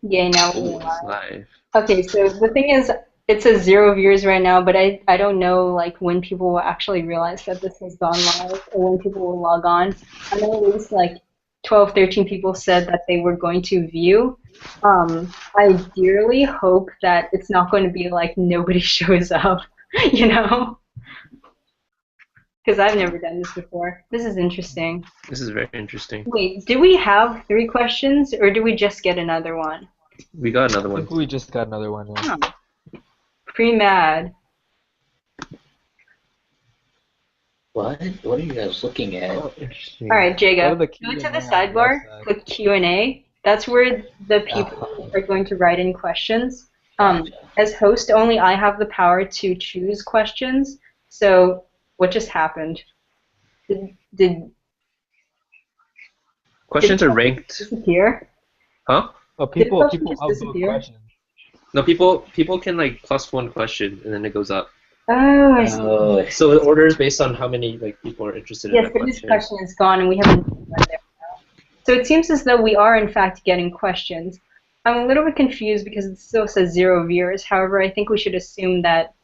Yeah, now we're Oh, it's live. live. Okay, so the thing is, it says 0 viewers right now, but I don't know like when people will actually realize that this has gone live or when people will log on. I know at least like 12, 13 people said that they were going to view. I dearly hope that it's not going to be like nobody shows up, you know? Because I've never done this before. This is interesting. This is very interesting. Wait, do we have three questions or do we just get another one? We got another I one. think we just got another one. Yeah. Huh. Pre-mad. What? What are you guys looking at? Oh, interesting. All right, Go to Jaga, the go to Q&A the on the left sidebar, side. click Q&A. That's where the people Oh, are going to write in questions. gotcha. As host only, I have the power to choose questions. So what just happened? Did did Questions are ranked. disappear? Huh? Oh, Did the people question people just upvote disappear? questions. No, people can like plus one question and then it goes up. Oh, I see. Oh, I So see. the order is based on how many like people are interested in Yes, a but this question. question is gone, and we have a new one there. So it seems as though we are in fact getting questions. I'm a little bit confused because it still says 0 viewers. However, I think we should assume that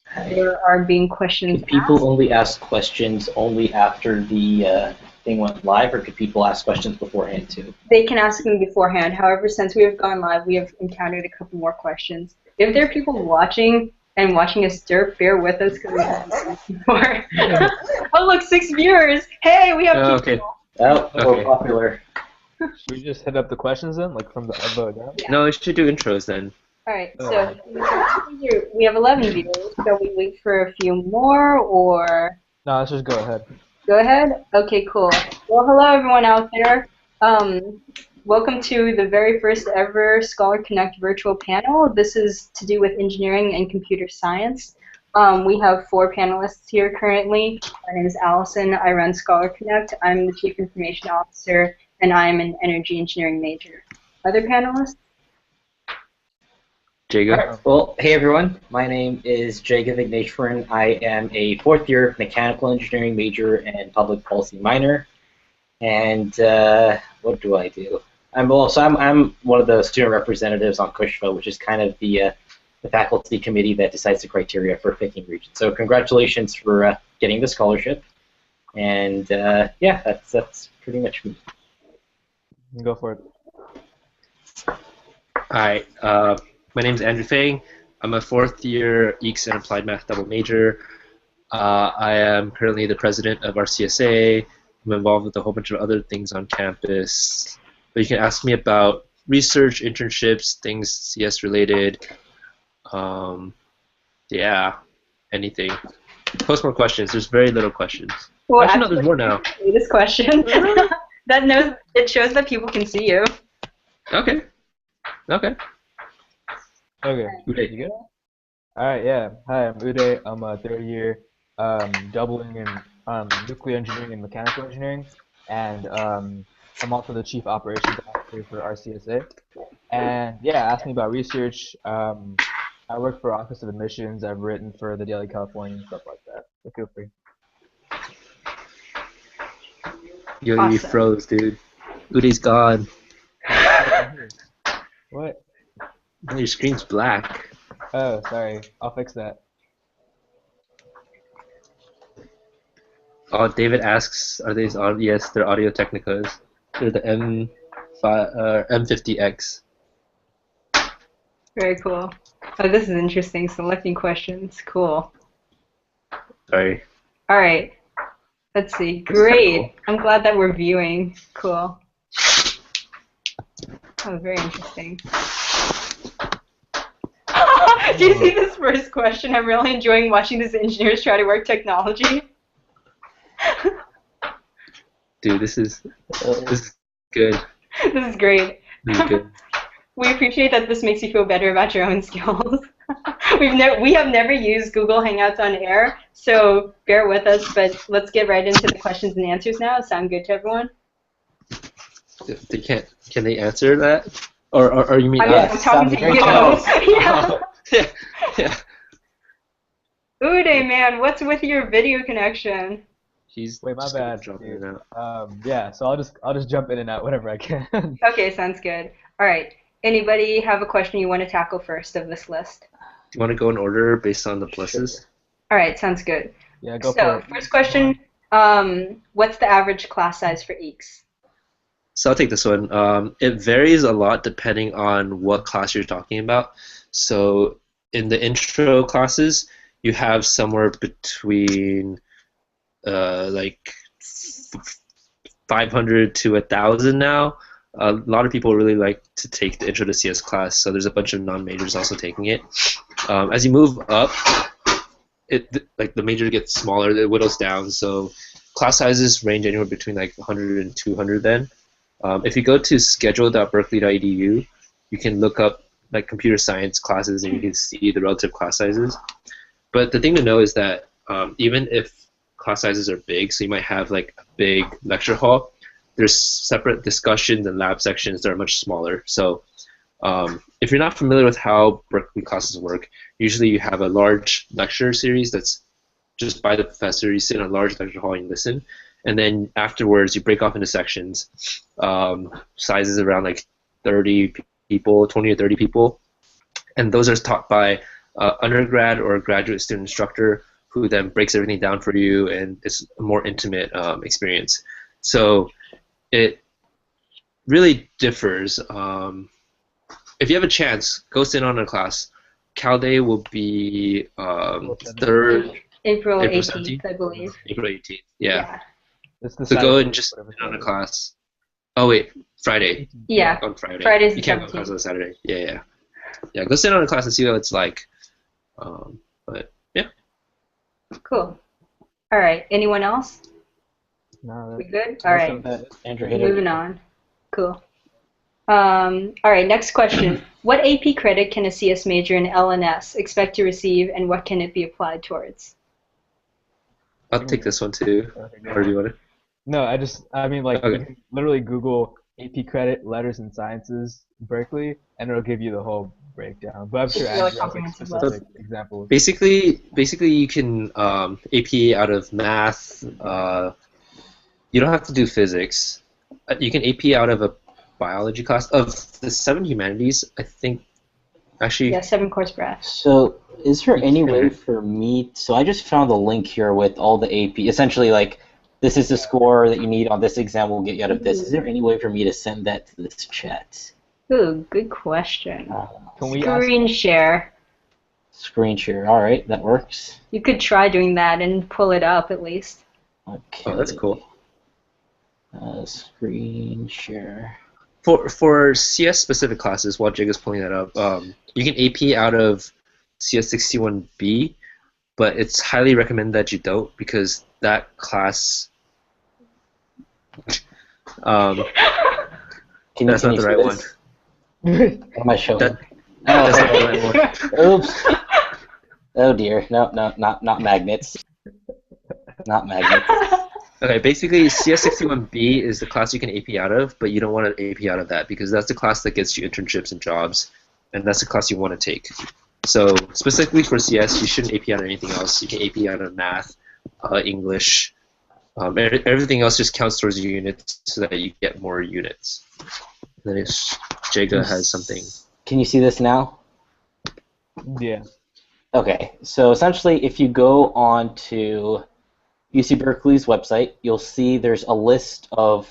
Hi. there are being questions Could people asked. only ask questions only after the thing went live, or could people ask questions beforehand too? They can ask them beforehand. However, since we have gone live, we have encountered a couple more questions. If there are people watching and watching us derp, bear with us because we haven't done this before. Oh, look, 6 viewers. Hey, we have people. Okay. Oh, we're Okay. popular. Should we just hit up the questions then, like from the upvote down? Yeah. No, we should do intros then. All right. Uh, We have 11 viewers. Shall we wait for a few more or no, let's just go ahead. go ahead? Okay, cool. Well, hello everyone out there. Welcome to the very first ever Scholar Connect virtual panel. This is to do with engineering and computer science. We have 4 panelists here currently. My name is Allison. I run Scholar Connect. I'm the Chief Information Officer, and I'm an energy engineering major. Other panelists? Jago. Um, Well, hey everyone. My name is Jaga Vigneshwaran. I am a fourth-year mechanical engineering major and public policy minor. And what do I do? I'm one of the student representatives on Kushva, which is kind of the faculty committee that decides the criteria for picking Regents. So congratulations for getting the scholarship. And yeah, that's pretty much me. go for it. Hi. My name is Andrew Fang. I'm a fourth-year EECS and Applied Math double major. I am currently the president of RCSA. I'm involved with a whole bunch of other things on campus. But you can ask me about research, internships, things CS related. Yeah, anything. Post more questions. There's very little questions. Well, Actually, no, there's more now. this question. That knows it shows that people can see you. Okay. Okay. Okay. Uday. You good? All right. Yeah. Hi, I'm Uday. I'm a third year, doubling in nuclear engineering and mechanical engineering, and I'm also the chief operations officer for RCSA. And yeah, ask me about research. I work for Office of Admissions. I've written for the Daily California and stuff like that. So feel free. You Awesome. froze, dude. Uday's gone. What? Oh, your screen's black. Oh, sorry. I'll fix that. Oh, David asks, are these audio? Yes, they're Audio Technicas. They're the M50X. Very cool. Oh, this is interesting. Selecting questions. Cool. Sorry. All right. Let's see. This is kinda Great. I'm glad that we're viewing. Cool. Oh, very interesting. Do you see this first question? I'm really enjoying watching these engineers try to work technology. Dude, this is good. This is great. This is good. We appreciate that this makes you feel better about your own skills. We have never used Google Hangouts on air, so bear with us, but let's get right into the questions and answers now. Sound good to everyone? They can't. Can they answer that? Or you mean I'm us? talking to sounds you. great. Yeah. Yeah. Yeah. Uday, man, what's with your video connection? He's Wait, my just gonna bad, jump in dude. and out. Yeah, so I'll just jump in and out whenever I can. Okay, sounds good. All right. Anybody have a question you want to tackle first of this list? Do you want to go in order based on the Sure. pluses? All right, sounds good. Yeah, go for So, it. first question, what's the average class size for EECS? So I'll take this one. It varies a lot depending on what class you're talking about. So in the intro classes, you have somewhere between like 500 to 1,000 now. A lot of people really like to take the Intro to CS class, so there's a bunch of non-majors also taking it. As you move up, like the major gets smaller, it whittles down. So class sizes range anywhere between like 100 and 200 then. If you go to schedule.berkeley.edu, you can look up like computer science classes and you can see the relative class sizes. But the thing to know is that even if class sizes are big, so you might have like a big lecture hall, there's separate discussions and lab sections that are much smaller. So if you're not familiar with how Berkeley classes work, usually you have a large lecture series that's just by the professor. You sit in a large lecture hall and you listen. And then afterwards, you break off into sections, sizes around like 30 people, 20 or 30 people. And those are taught by undergrad or a graduate student instructor who then breaks everything down for you, and it's a more intimate experience. So it really differs. If you have a chance, go sit on a class. Cal Day will be third, April April 18th, 17th? I believe. April 18th. Yeah. It's the So go and Saturday, just whatever sit on a Saturday. class. Oh wait, Friday. Yeah, On Friday. Friday's the You can't go to 17th. class on Saturday. Yeah. Yeah, go sit on a class and see what it's like. But yeah. Cool. All right. Anyone else? No, We good? All right. Andrew hit Moving on. Cool. All right. Next question. What AP credit can a CS major in LNS expect to receive, and what can it be applied towards? I'll take this one too. okay, go Or do ahead. you want to? No, I mean, like, Okay. you can literally Google AP credit, letters and sciences, Berkeley, and it'll give you the whole breakdown. But I'm sure It's really Andrew has like comprehensive specific list. examples. Basically, you can AP out of math. You don't have to do physics. You can AP out of a biology class. Of the 7 humanities, I think, actually, Yeah, 7 course breadth. So, is there any way for me? So, I just found the link here with all the AP. Essentially, like, this is the score that you need on this exam. We'll get you out of this. Is there any way for me to send that to this chat? Ooh, good question. Can we ask? Screen share. Screen share. All right, that works. You could try doing that and pull it up at least. Okay. Oh, that's cool. Screen share. For CS specific classes, while Jake is pulling that up, you can AP out of CS61B, but it's highly recommended that you don't, because that class. Can That's can not the see right one. this? What am I showing? That's not the right one. Oops. Oh dear. No, not magnets. Not magnets. Okay, basically CS61B is the class you can AP out of, but you don't want to AP out of that because that's the class that gets you internships and jobs, and that's the class you want to take. So specifically for CS, you shouldn't AP out of anything else. You can AP out of math, English. Everything else just counts towards your units so that you get more units. And then if Jaga has something. Can you see this now? Yeah. Okay, so essentially if you go on to UC Berkeley's website, you'll see there's a list of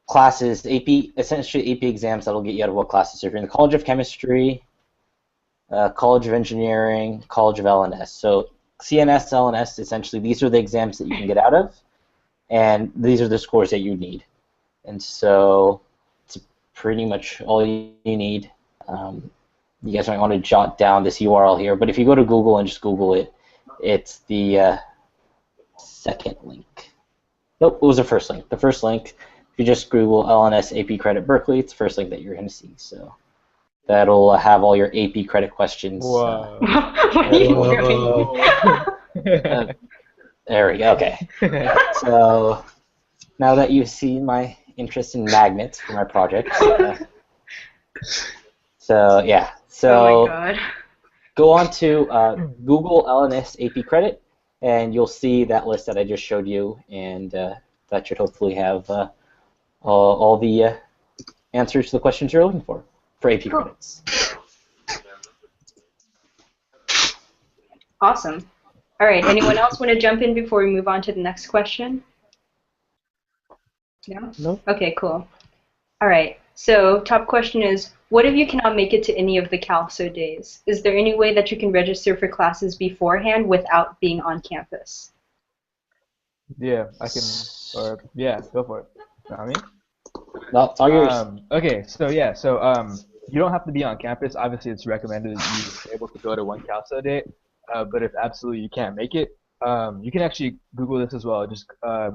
classes, essentially AP exams that'll get you out of what classes. So if you're in the College of Chemistry, College of Engineering, College of LNS. So CNS, LNS, essentially these are the exams that you can get out of, and these are the scores that you need. And so it's pretty much all you need. You guys might want to jot down this URL here, but if you go to Google and just Google it, it's the second link. Nope, it was the first link. The first link, if you just Google LNS AP Credit Berkeley, it's the first link that you're going to see. So that'll have all your AP credit questions. Whoa. What are you doing? There we go. Okay. So now that you've seen my interest in magnets for my project, so yeah. So Oh my god. go on to Google LNS AP Credit. and you'll see that list that I just showed you, and that should hopefully have all the answers to the questions you're looking for AP credits. Awesome. All right, anyone else want to jump in before we move on to the next question? No? No. Okay, cool. All right, so top question is, what if you cannot make it to any of the CalSO days? Is there any way that you can register for classes beforehand without being on campus? Yeah, I can, or yeah, go for it. Know what I mean? No, it's all yours. Okay, so yeah, so you don't have to be on campus. Obviously, it's recommended that you be able to go to one CalSO date, but if absolutely you can't make it, you can actually Google this as well. Just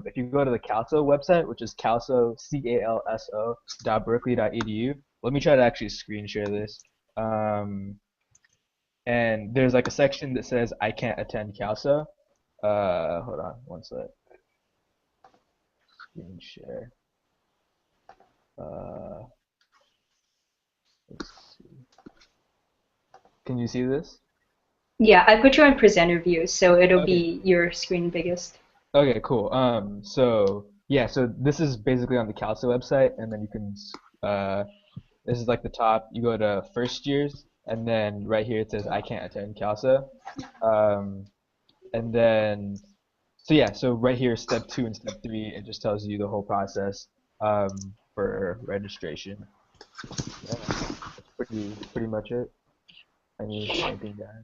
if you go to the CalSO website, which is calso, CALSO .berkeley.edu. Let me try to actually screen share this. And there's like a section that says I can't attend CalSO. Hold on, one sec. Screen share. Let's see. Can you see this? Yeah, I put you on presenter view, so it'll Okay. be your screen biggest. Okay, cool. So yeah, so this is basically on the CalSO website, and then you can, this is like the top. You go to first years, and then right here it says I can't attend CalSO. And then, so yeah, so right here, step 2 and step 3, it just tells you the whole process for registration. Yeah, that's pretty much it. Anything to add?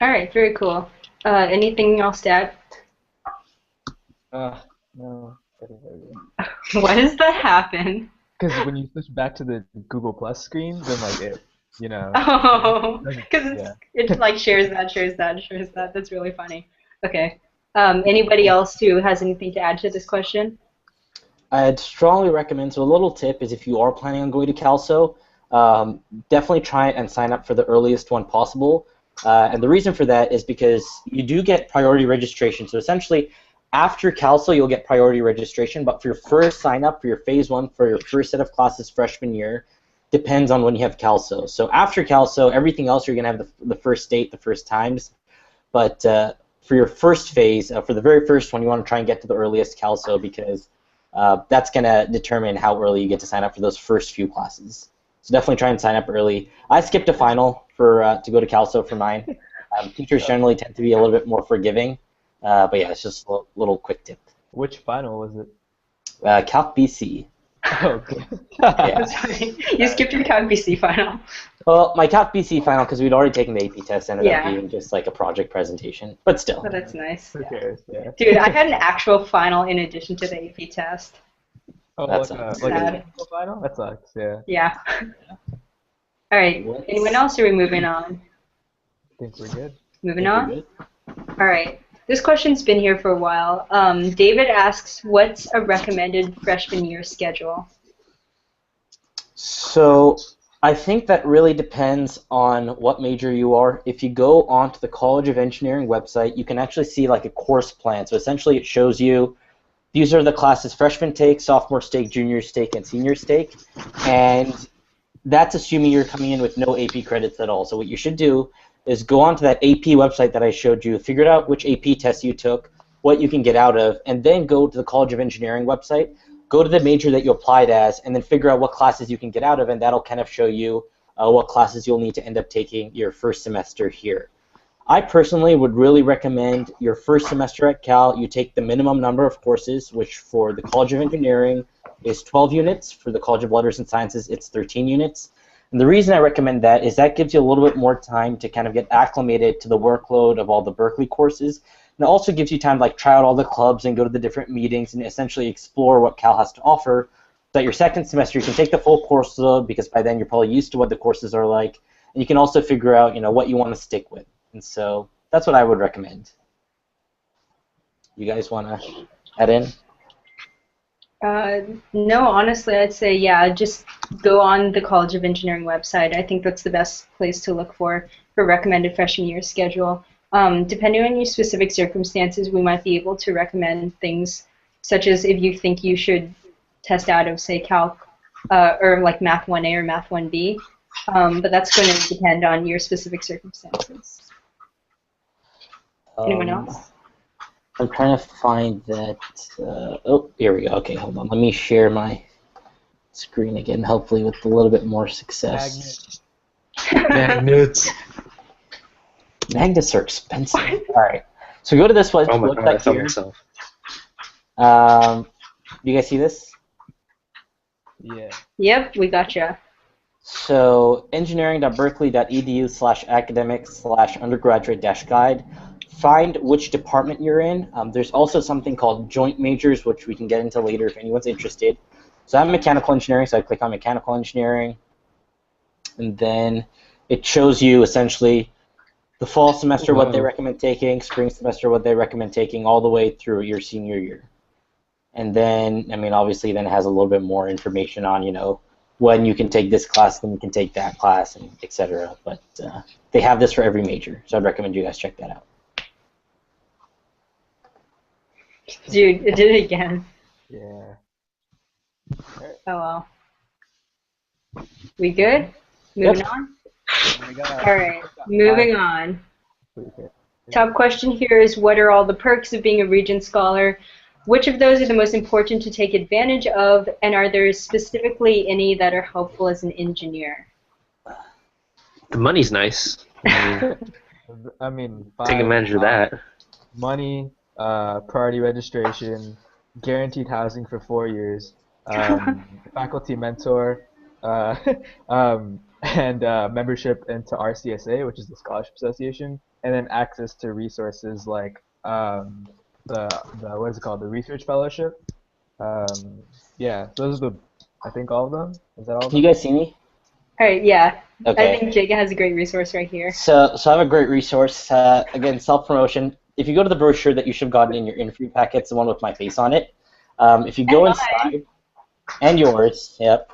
All right, very cool. Anything else to add? No. Why does that happen? Because when you switch back to the Google Plus screen, then like it, you know. Oh, because Yeah. it's like shares that. That's really funny. Okay. Anybody else who has anything to add to this question? I'd strongly recommend, so a little tip is if you are planning on going to CalSO, definitely try and sign up for the earliest one possible. And the reason for that is because you do get priority registration. So essentially, after CalSO, you'll get priority registration, but for your first sign up for your phase 1, for your first set of classes freshman year, depends on when you have CalSO. So after CalSO, everything else you're going to have the first date, the first times. But for your first phase, for the very first one, you want to try and get to the earliest CalSO because that's going to determine how early you get to sign up for those first few classes. So definitely try and sign up early. I skipped a final for to go to CalSO for mine. Teachers generally tend to be a little bit more forgiving, but yeah, it's just a little quick tip. Which final was it? Calc BC. Oh, okay. Yeah. Sorry. You skipped your Calc BC final. Well, my Calc BC final, because we'd already taken the AP test, ended up Yeah. being just like a project presentation, but still. Oh, that's nice. Who cares? Yeah. Dude, I had an actual final in addition to the AP test. Oh, That's like a sad. technical final? That sucks. Yeah. Yeah. All right. Anyone else, or are we moving on? I think we're good. Moving We're on? good. All right. This question's been here for a while. David asks, what's a recommended freshman year schedule? So I think that really depends on what major you are. If you go onto the College of Engineering website, you can actually see like a course plan. So essentially it shows you these are the classes freshmen take, sophomores take, juniors take, and seniors take. And that's assuming you're coming in with no AP credits at all. So what you should do is go onto that AP website that I showed you, figure out which AP test you took, what you can get out of, and then go to the College of Engineering website, go to the major that you applied as, and then figure out what classes you can get out of, and that'll kind of show you what classes you'll need to end up taking your first semester here. I personally would really recommend your first semester at Cal, you take the minimum number of courses, which for the College of Engineering is 12 units. For the College of Letters and Sciences, it's 13 units. And the reason I recommend that is that gives you a little bit more time to kind of get acclimated to the workload of all the Berkeley courses. And it also gives you time to like try out all the clubs and go to the different meetings and essentially explore what Cal has to offer. So that your second semester you can take the full course load because by then you're probably used to what the courses are like. And you can also figure out, what you want to stick with. And so that's what I would recommend. You guys want to add in? No, honestly, I'd say, yeah, just go on the College of Engineering website. I think that's the best place to look for recommended freshman year schedule. Depending on your specific circumstances, we might be able to recommend things such as if you think you should test out of, say, Calc or like Math 1A or Math 1B. But that's going to depend on your specific circumstances. Anyone Um, else? I'm trying to find that. Oh, here we go. Okay, hold on. Let me share my screen again, hopefully with a little bit more success. Magnets. Magnets are expensive. All right. So go to this Oh my god, I website felt here. myself. Do you guys see this? Yeah. Yep, we gotcha. So engineering.berkeley.edu/academic/undergraduate-guide. Find which department you're in. There's also something called joint majors, which we can get into later if anyone's interested. So I'm mechanical engineering, so I click on mechanical engineering, and then it shows you essentially the fall semester what they Whoa. recommend taking, spring semester what they recommend taking, all the way through your senior year. And then, I mean, obviously, then it has a little bit more information on, when you can take this class, then you can take that class, and etc. But they have this for every major, so I'd recommend you guys check that out. Dude, it did it again. Yeah. Oh well. We good? Moving on? Oh my God. Alright, moving on. Okay. Top question here is, what are all the perks of being a Regents scholar? Which of those are the most important to take advantage of, and are there specifically any that are helpful as an engineer? The money's nice. I mean, Take advantage of that. money, priority registration, guaranteed housing for 4 years, faculty mentor, and membership into RCSA, which is the Scholarship Association, and then access to resources like the what is it called, the Research Fellowship. Yeah, those are I think all of them. Is that all of Can you them? guys see me? Alright, yeah. I Okay. think Jacob has a great resource right here. So I have a great resource. Again, self-promotion. If you go to the brochure that you should have gotten in your interview packet, it's the one with my face on it. If you go And inside, and yours, yep.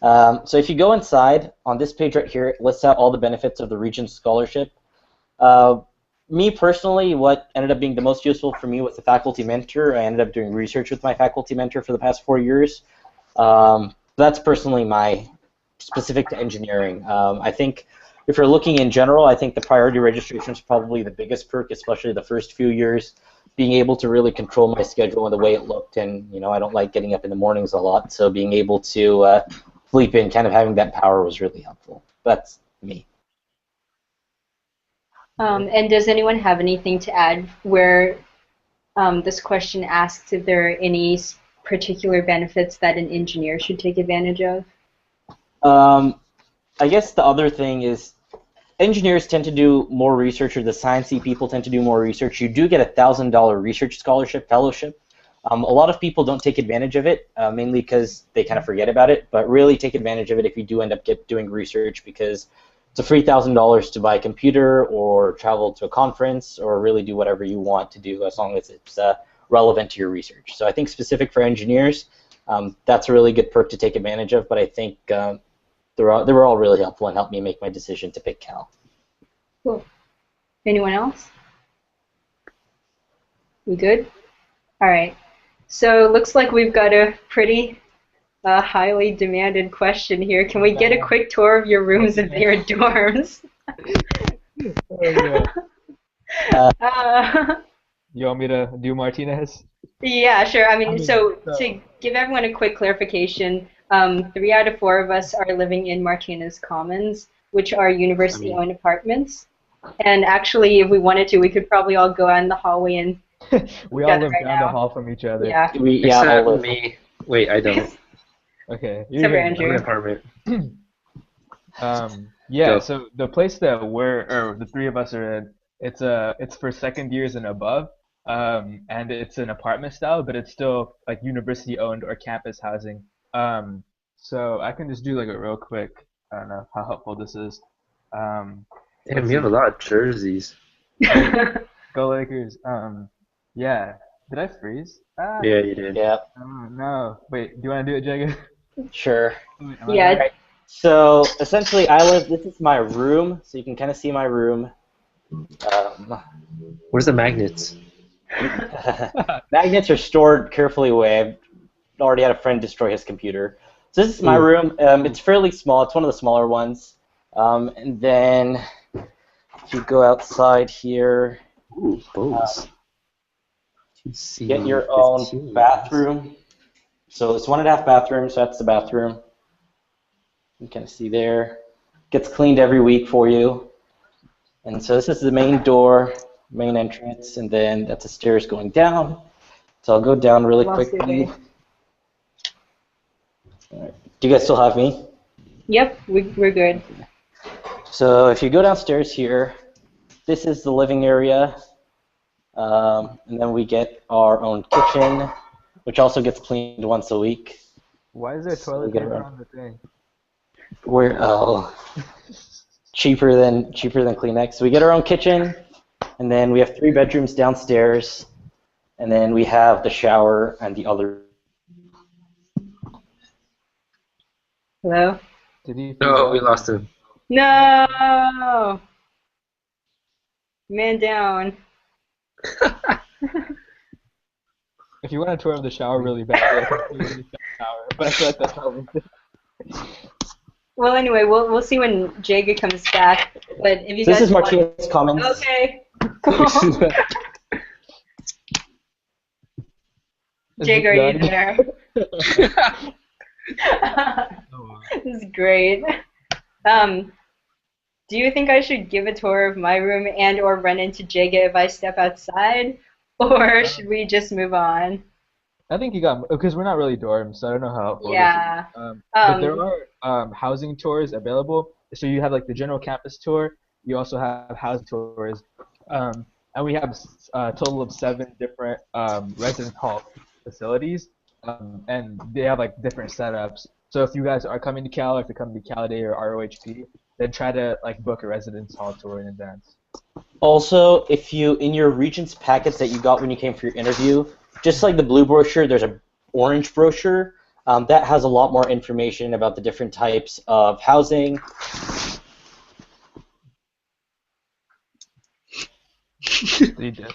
So if you go inside, on this page right here, it lists out all the benefits of the Regents Scholarship. Me personally, what ended up being the most useful for me was the faculty mentor. I ended up doing research with my faculty mentor for the past 4 years. That's personally my specific to engineering. I think if you're looking in general, I think the priority registration is probably the biggest perk, especially the first few years. Being able to really control my schedule and the way it looked, and I don't like getting up in the mornings a lot, so being able to sleep in, kind of having that power was really helpful. That's me. and does anyone have anything to add where this question asks if there are any particular benefits that an engineer should take advantage of? I guess the other thing is engineers tend to do more research, or the sciencey people tend to do more research. You do get a $1,000 research scholarship fellowship. A lot of people don't take advantage of it, mainly because they kind of forget about it. But really take advantage of it if you do end up doing research, because it's a free $1,000 to buy a computer or travel to a conference or really do whatever you want to do, as long as it's relevant to your research. So I think specific for engineers, that's a really good perk to take advantage of. But I think they were all really helpful and helped me make my decision to pick Cal. Cool. Anyone else? We good? All right. So it looks like we've got a pretty highly demanded question here. Can we get a quick tour of your rooms and your dorms? Oh, Uh, you want me to do Martinez? yeah, sure. I mean, so so- to give everyone a quick clarification, 3 out of 4 of us are living in Martinez Commons, which are university-owned apartments. And actually, if we wanted to, we could probably all go out in the hallway and We all live right down now. the hall from each other. Yeah. Except all live. me. Wait, I don't. Okay. Except for here. Andrew. I'm in an apartment. Yeah, Go. so the place that the 3 of us are in, it's for second years and above, and it's an apartment style, but it's still like university owned or campus housing. So I can just do like a real quick, I don't know how helpful this is. Damn, Let's you have a see. lot of jerseys. Go Lakers. Yeah. Did I freeze? Yeah, you did. Yeah, Oh no. Wait, do you want to do it, Jacob? sure. Wait, am I Yeah. back? So essentially, this is my room, so you can kind of see my room. Where's the magnets? Magnets are stored carefully away. I've already had a friend destroy his computer. So this is my Ooh. room. It's fairly small. It's one of the smaller ones. And then if you go outside here, Ooh, boats. Get your own bathroom. So it's 1.5 bathrooms, so that's the bathroom. You can see there. Gets cleaned every week for you. And so this is the main door, main entrance, and then that's the stairs going down. So I'll go down really quickly. Right. Do you guys still have me? Yep, we're good. So if you go downstairs here, this is the living area. And then we get our own kitchen, which also gets cleaned once a week. Why is there toilet paper on the thing? Cheaper than Kleenex. So we get our own kitchen, and then we have 3 bedrooms downstairs, and then we have the shower and the other. Hello? Did he? No, we lost him. No! Man down. If you want a tour of the shower really bad, shower. But I feel like that's not worth it. Well, anyway, we'll see when Jaga comes back. But if you This guys is Martinez's comments. Okay. Jaga, are you there? This is great. Do you think I should give a tour of my room and or run into Jaga if I step outside? Or should we just move on? I think you got, because we're not really dorms, so I don't know how. Yeah. But there are housing tours available. So you have like the general campus tour. You also have housing tours. And we have a total of 7 different residence hall facilities. And they have like different setups. So if you guys are coming to Cal, or if you're coming to Cal Day or ROHP, then try to like book a residence hall tour in advance. Also, if you, in your Regents packets that you got when you came for your interview, just like the blue brochure, there's a orange brochure that has a lot more information about the different types of housing. He did.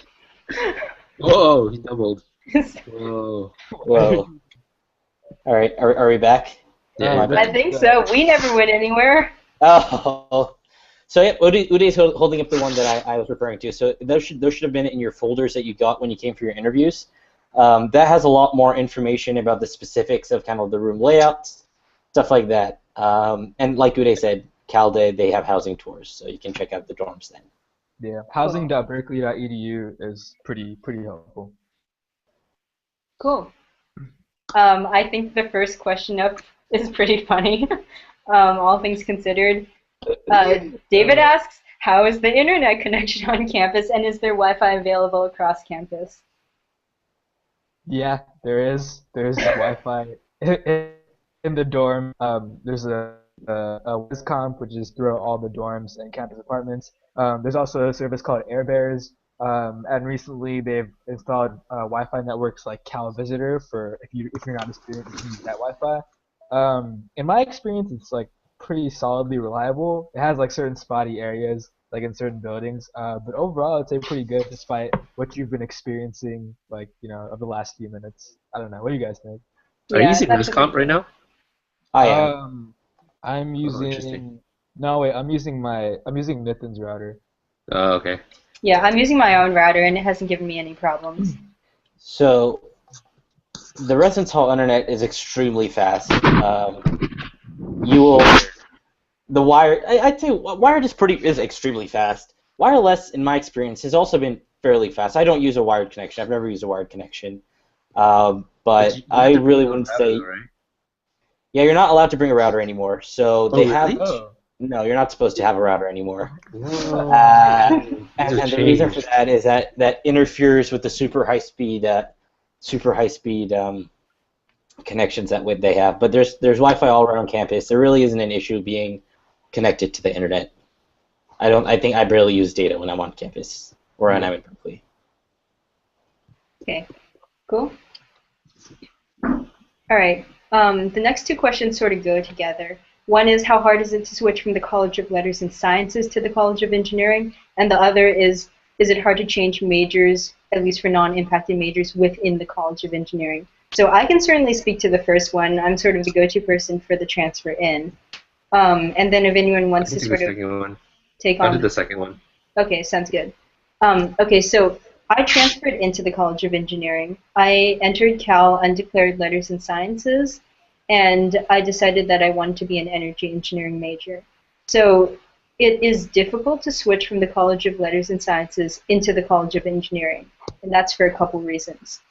Whoa, he doubled. Whoa. Whoa. All right, are we back? Yeah, I think so. We never went anywhere. Oh. So yeah, Uday's holding up the one that I was referring to. So those should have been in your folders that you got when you came for your interviews. That has a lot more information about the specifics of kind of the room layouts, stuff like that. And like Uday said, Cal Day, they have housing tours, so you can check out the dorms then. Yeah, housing.berkeley.edu is pretty helpful. Cool. I think the first question up is pretty funny, all things considered. David asks, how is the internet connection on campus, and is there Wi-Fi available across campus? Yeah, there is. There's Wi-Fi in the dorm. There's a WisComp, which is throughout all the dorms and campus apartments. There's also a service called AirBears, and recently they've installed Wi-Fi networks like Cal Visitor for if you're not a student, you can use that Wi-Fi. In my experience, it's like pretty solidly reliable. It has like certain spotty areas, like in certain buildings, but overall, I'd say pretty good despite what you've been experiencing, like of the last few minutes. I don't know. What do you guys think? Are you using RisComp right now? I am. I'm using. Interesting. No, wait. I'm using Nitin's router. Oh, okay. Yeah, I'm using my own router, and it hasn't given me any problems. So the residence hall internet is extremely fast. The wire. I'd say wired is extremely fast. Wireless, in my experience, has also been fairly fast. I don't use a wired connection. I've never used a wired connection. But I really wouldn't say. Right? Yeah, you're not allowed to bring a router anymore. So they have. Really? Oh. No, you're not supposed to have a router anymore. Whoa. And These the are reason for changed. that is that interferes with the super high speed connections that they have. But there's Wi-Fi all around campus. There really isn't an issue being connected to the internet. I think I barely use data when I'm on campus or when I'm in Berkeley. Okay, cool. All right. The next 2 questions sort of go together. One is, how hard is it to switch from the College of Letters and Sciences to the College of Engineering? And the other is it hard to change majors, at least for non-impacted majors, within the College of Engineering? So I can certainly speak to the first one. I'm sort of the go-to person for the transfer in. And then if anyone wants to sort of take I on... did the second one. Okay, sounds good. Okay, so I transferred into the College of Engineering. I entered Cal undeclared letters and sciences, and I decided that I wanted to be an energy engineering major. So it is difficult to switch from the College of Letters and Sciences into the College of Engineering, and that's for a couple reasons.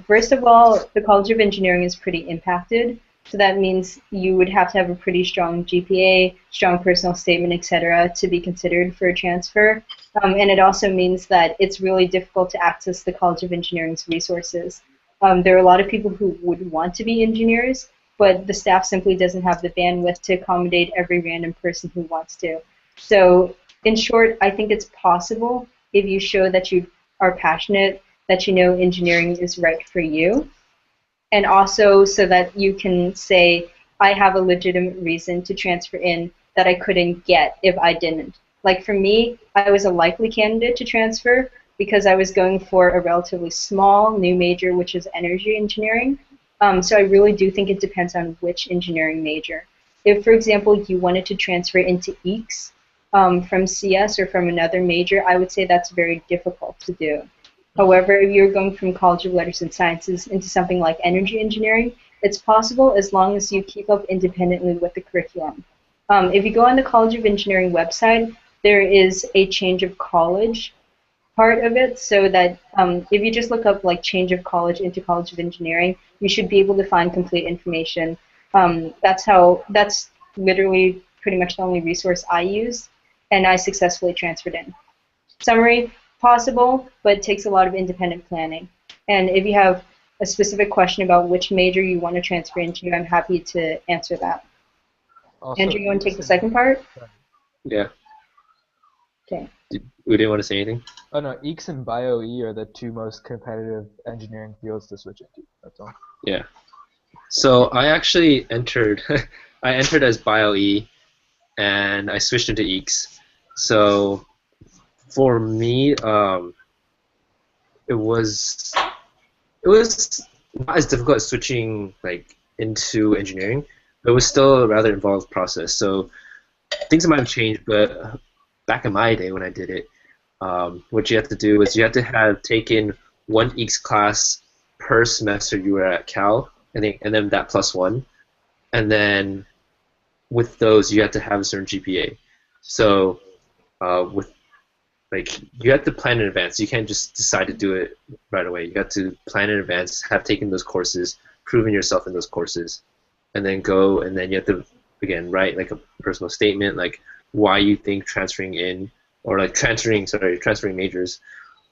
First of all, the College of Engineering is pretty impacted, so that means you would have to have a pretty strong GPA, strong personal statement, etc., to be considered for a transfer. And it also means that it's really difficult to access the College of Engineering's resources. There are a lot of people who would want to be engineers, but the staff simply doesn't have the bandwidth to accommodate every random person who wants to. So, in short, I think it's possible if you show that you are passionate, that you know engineering is right for you, and also so that you can say, I have a legitimate reason to transfer in that I couldn't get if I didn't. Like for me, I was a likely candidate to transfer because I was going for a relatively small new major, which is energy engineering. So I really do think it depends on which engineering major. If, for example, you wanted to transfer into EECS from CS or from another major, I would say that's very difficult to do. However, if you're going from College of Letters and Sciences into something like energy engineering, it's possible as long as you keep up independently with the curriculum. If you go on the College of Engineering website, there is a change of college part of it, so that if you just look up like change of college into College of Engineering, you should be able to find complete information. That's literally pretty much the only resource I used, and I successfully transferred in. Summary, possible, but takes a lot of independent planning. And if you have a specific question about which major you want to transfer into, I'm happy to answer that. Also, Andrew, you want to take the second part? Yeah. Okay. We didn't want to say anything? Oh no, EECS and BioE are the two most competitive engineering fields to switch into. That's all. Yeah. So I actually entered, I entered as BioE, and I switched into EECS. So for me, it was not as difficult as switching like into engineering, but it was still a rather involved process. So things might have changed, but back in my day when I did it, what you had to do was you had to have taken one EECS class per semester you were at Cal, and then that plus one, and then with those you had to have a certain GPA. So with like you have to plan in advance. You can't just decide to do it right away. You have to plan in advance, have taken those courses, proven yourself in those courses, and then go. And then you have to again write like a personal statement, like why you think transferring in or like transferring majors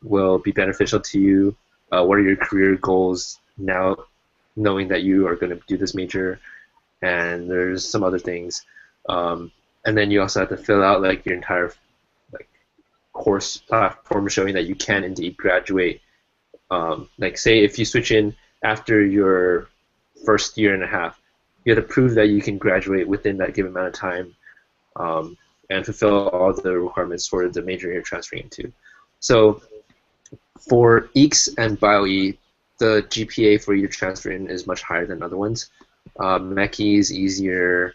will be beneficial to you. What are your career goals now, knowing that you are going to do this major? And there's some other things. And then you also have to fill out like your entire course platform showing that you can indeed graduate. Like say if you switch in after your first year and a half, you have to prove that you can graduate within that given amount of time and fulfill all the requirements for the major you're transferring into. So for EECS and BioE, the GPA for you to transfer in is much higher than other ones. Mechie is easier,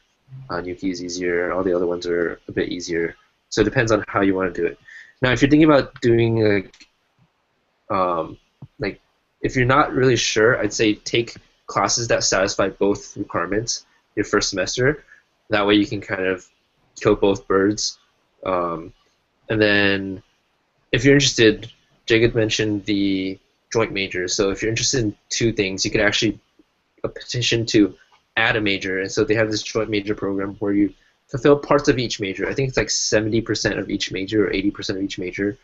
Nuki is easier, all the other ones are a bit easier. So it depends on how you want to do it. Now, if you're thinking about doing like if you're not really sure, I'd say take classes that satisfy both requirements your first semester. That way you can kind of kill both birds. And then if you're interested, Jacob mentioned the joint majors. So if you're interested in two things, you could actually petition to add a major. And so they have this joint major program where you fulfill parts of each major. I think it's like 70% of each major or 80% of each major.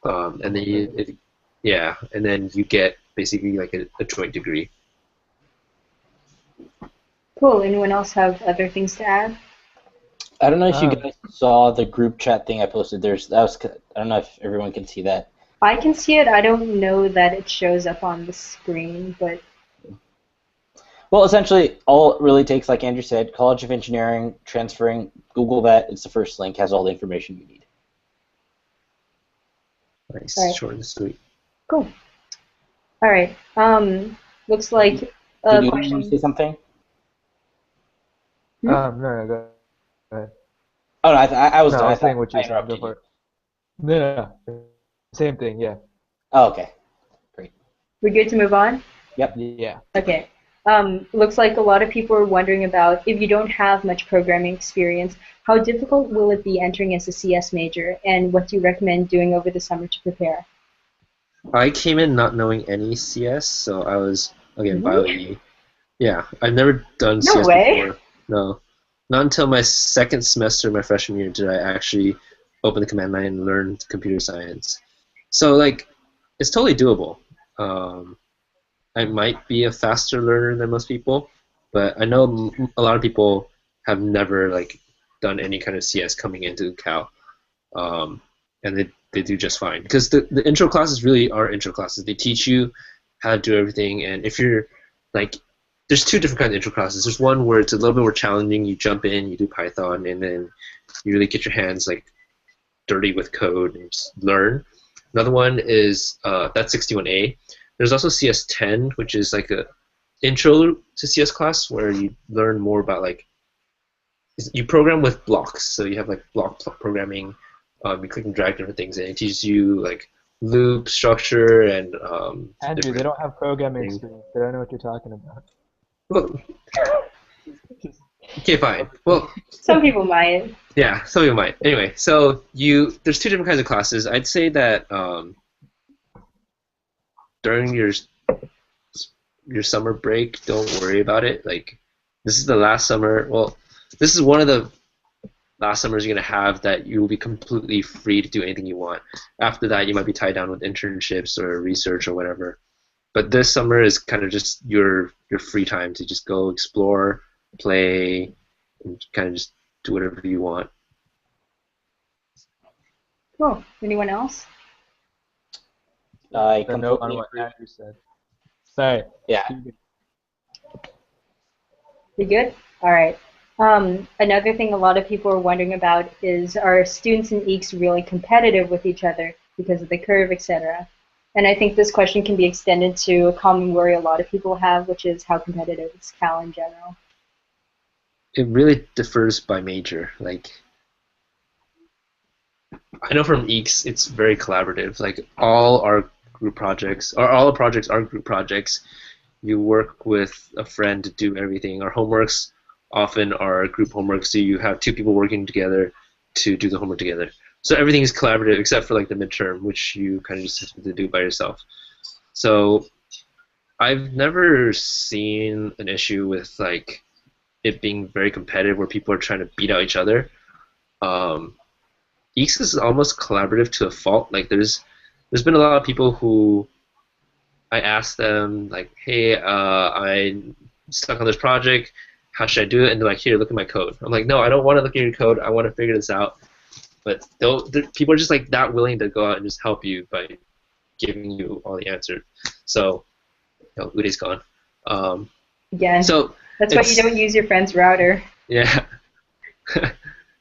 And then and then you get basically like a joint degree. Cool. Anyone else have other things to add? I don't know if you guys saw the group chat thing I posted. I don't know if everyone can see that. I can see it. I don't know that it shows up on the screen, but Well, essentially, all it really takes, like Andrew said, College of Engineering, transferring, Google that. It's the first link, has all the information you need. Nice, Right. short and sweet. Cool. All right. Looks like Did a you question. want to say something? No, go ahead. Oh, no, I was No, done. I was saying what you I were saying. Go interrupted for you. it. No. Same thing, yeah. Oh, okay. Great. We're good to move on? Yep. Yeah. Okay. Looks like a lot of people are wondering about if you don't have much programming experience, how difficult will it be entering as a CS major, and what do you recommend doing over the summer to prepare? I came in not knowing any CS, so I was again Really? bio-E. Yeah, I've never done No CS way. before. No, not until my second semester, my freshman year, did I actually open the command line and learn computer science. So like, it's totally doable. Um, I might be a faster learner than most people, but I know a lot of people have never like done any kind of CS coming into Cal, um, and they do just fine because the intro classes really are intro classes. They teach you how to do everything, and if you're like, there's two different kinds of intro classes. There's one where it's a little bit more challenging. You jump in, you do Python, and then you really get your hands like dirty with code and just learn. Another one is that's 61A. There's also CS10, which is like a intro to CS class where you learn more about like you program with blocks. So you have like block programming. You click and drag different things, and it teaches you like loop structure and Andrew, they don't have programming things. experience. They don't know what you're talking about. Well, okay, fine. Well, Some people might. yeah, some people might. Anyway, so there's two different kinds of classes. I'd say that during your summer break, don't worry about it. Like, this is the last summer. Well, this is one of the last summers you're gonna have that you will be completely free to do anything you want. After that, you might be tied down with internships or research or whatever. But this summer is kind of just your free time to just go explore, play, and kind of just do whatever you want. Cool. Anyone else? I The note on completely what agree. Andrew said. Sorry. Yeah. You good? All right. Another thing a lot of people are wondering about is, are students in EECS really competitive with each other because of the curve, etc.? And I think this question can be extended to a common worry a lot of people have, which is how competitive is Cal in general. It really differs by major. Like, I know from EECS, it's very collaborative. Like, all our group projects, or all the projects are group projects. You work with a friend to do everything. Our homeworks often are group homework, so you have two people working together to do the homework together. So everything is collaborative except for like the midterm, which you kind of just have to do by yourself. So I've never seen an issue with like it being very competitive where people are trying to beat out each other. EECS is almost collaborative to a fault. Like there's been a lot of people who I asked them like, hey, I'm stuck on this project. How should I do it? And they're like, here, look at my code. I'm like, no, I don't want to look at your code. I want to figure this out. But people are just like not willing to go out and just help you by giving you all the answers. So, Uday's gone. Again, So that's why you don't use your friend's router. yeah.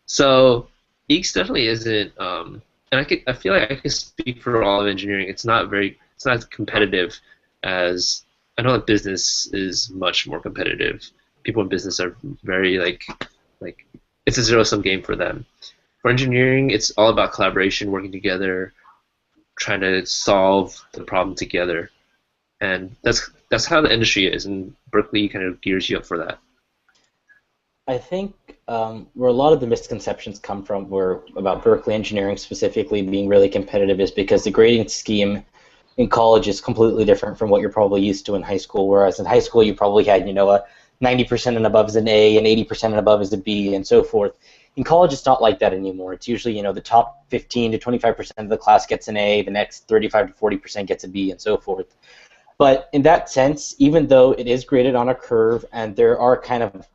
So EECS definitely isn't. And I feel like I can speak for all of engineering. It's not as competitive as I know that business is much more competitive. People in business are very like it's a zero-sum game for them. For engineering, it's all about collaboration, working together, trying to solve the problem together, and that's how the industry is. And Berkeley kind of gears you up for that. I think where a lot of the misconceptions come from were about Berkeley engineering specifically being really competitive is because the grading scheme in college is completely different from what you're probably used to in high school. Whereas in high school you probably had, a 90% and above is an A and 80% and above is a B and so forth. In college it's not like that anymore. It's usually, the top 15 to 25% of the class gets an A, the next 35 to 40% gets a B and so forth. But in that sense, even though it is graded on a curve and there are kind of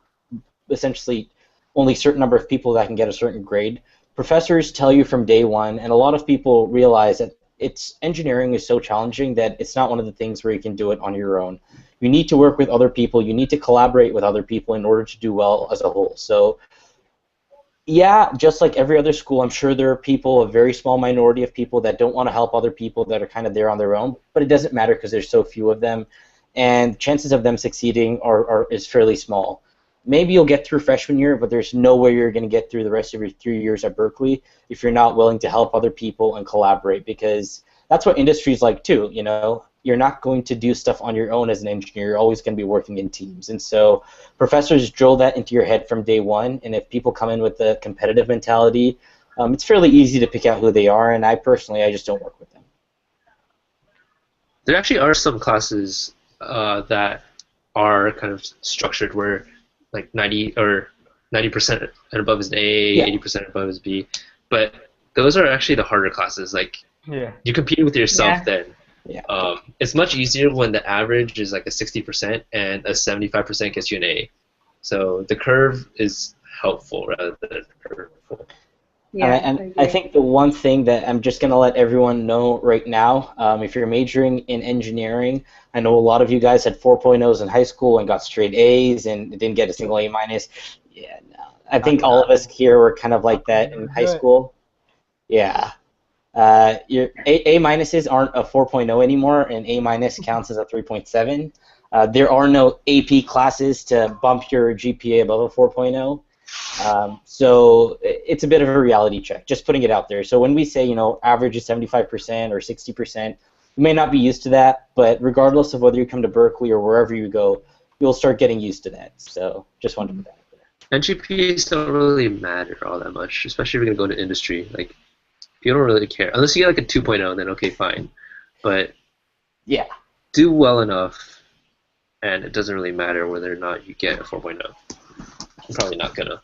essentially only a certain number of people that can get a certain grade, professors tell you from day one, and a lot of people realize that engineering is so challenging that it's not one of the things where you can do it on your own. You need to work with other people, you need to collaborate with other people in order to do well as a whole. So yeah, just like every other school, I'm sure there are people, a very small minority of people that don't want to help other people that are kind of there on their own, but it doesn't matter because there's so few of them, and chances of them succeeding is fairly small. Maybe you'll get through freshman year, but there's no way you're going to get through the rest of your 3 years at Berkeley if you're not willing to help other people and collaborate, because that's what industry's like too. You know, you're not going to do stuff on your own as an engineer. You're always going to be working in teams, and so professors drill that into your head from day one. And if people come in with a competitive mentality, it's fairly easy to pick out who they are. And I personally, I just don't work with them. There actually are some classes that are kind of structured where like 90% and above is an A, Yeah. 80% and above is B, but those are actually the harder classes. Like you compete with yourself then. Yeah. It's much easier when the average is like a 60% and a 75% gets you an A. So the curve is helpful rather than hurtful. Yeah, And I think the one thing that I'm just going to let everyone know right now, if you're majoring in engineering, I know a lot of you guys had 4.0s in high school and got straight A's and didn't get a single A minus. Yeah, no. I think all of us here were kind of like that in high school. Yeah. Your A minuses aren't a 4.0 anymore, and A minus counts as a 3.7. There are no AP classes to bump your GPA above a 4.0. So it's a bit of a reality check, just putting it out there. So when we say, you know, average is 75% or 60%, you may not be used to that, but regardless of whether you come to Berkeley or wherever you go, you'll start getting used to that. So just wanted to put that out there. And GPAs don't really matter all that much, especially if you're going to go into industry. Like, you don't really care. Unless you get like a 2.0, then okay, fine. But yeah, do well enough, and it doesn't really matter whether or not you get a 4.0. I'm probably not gonna.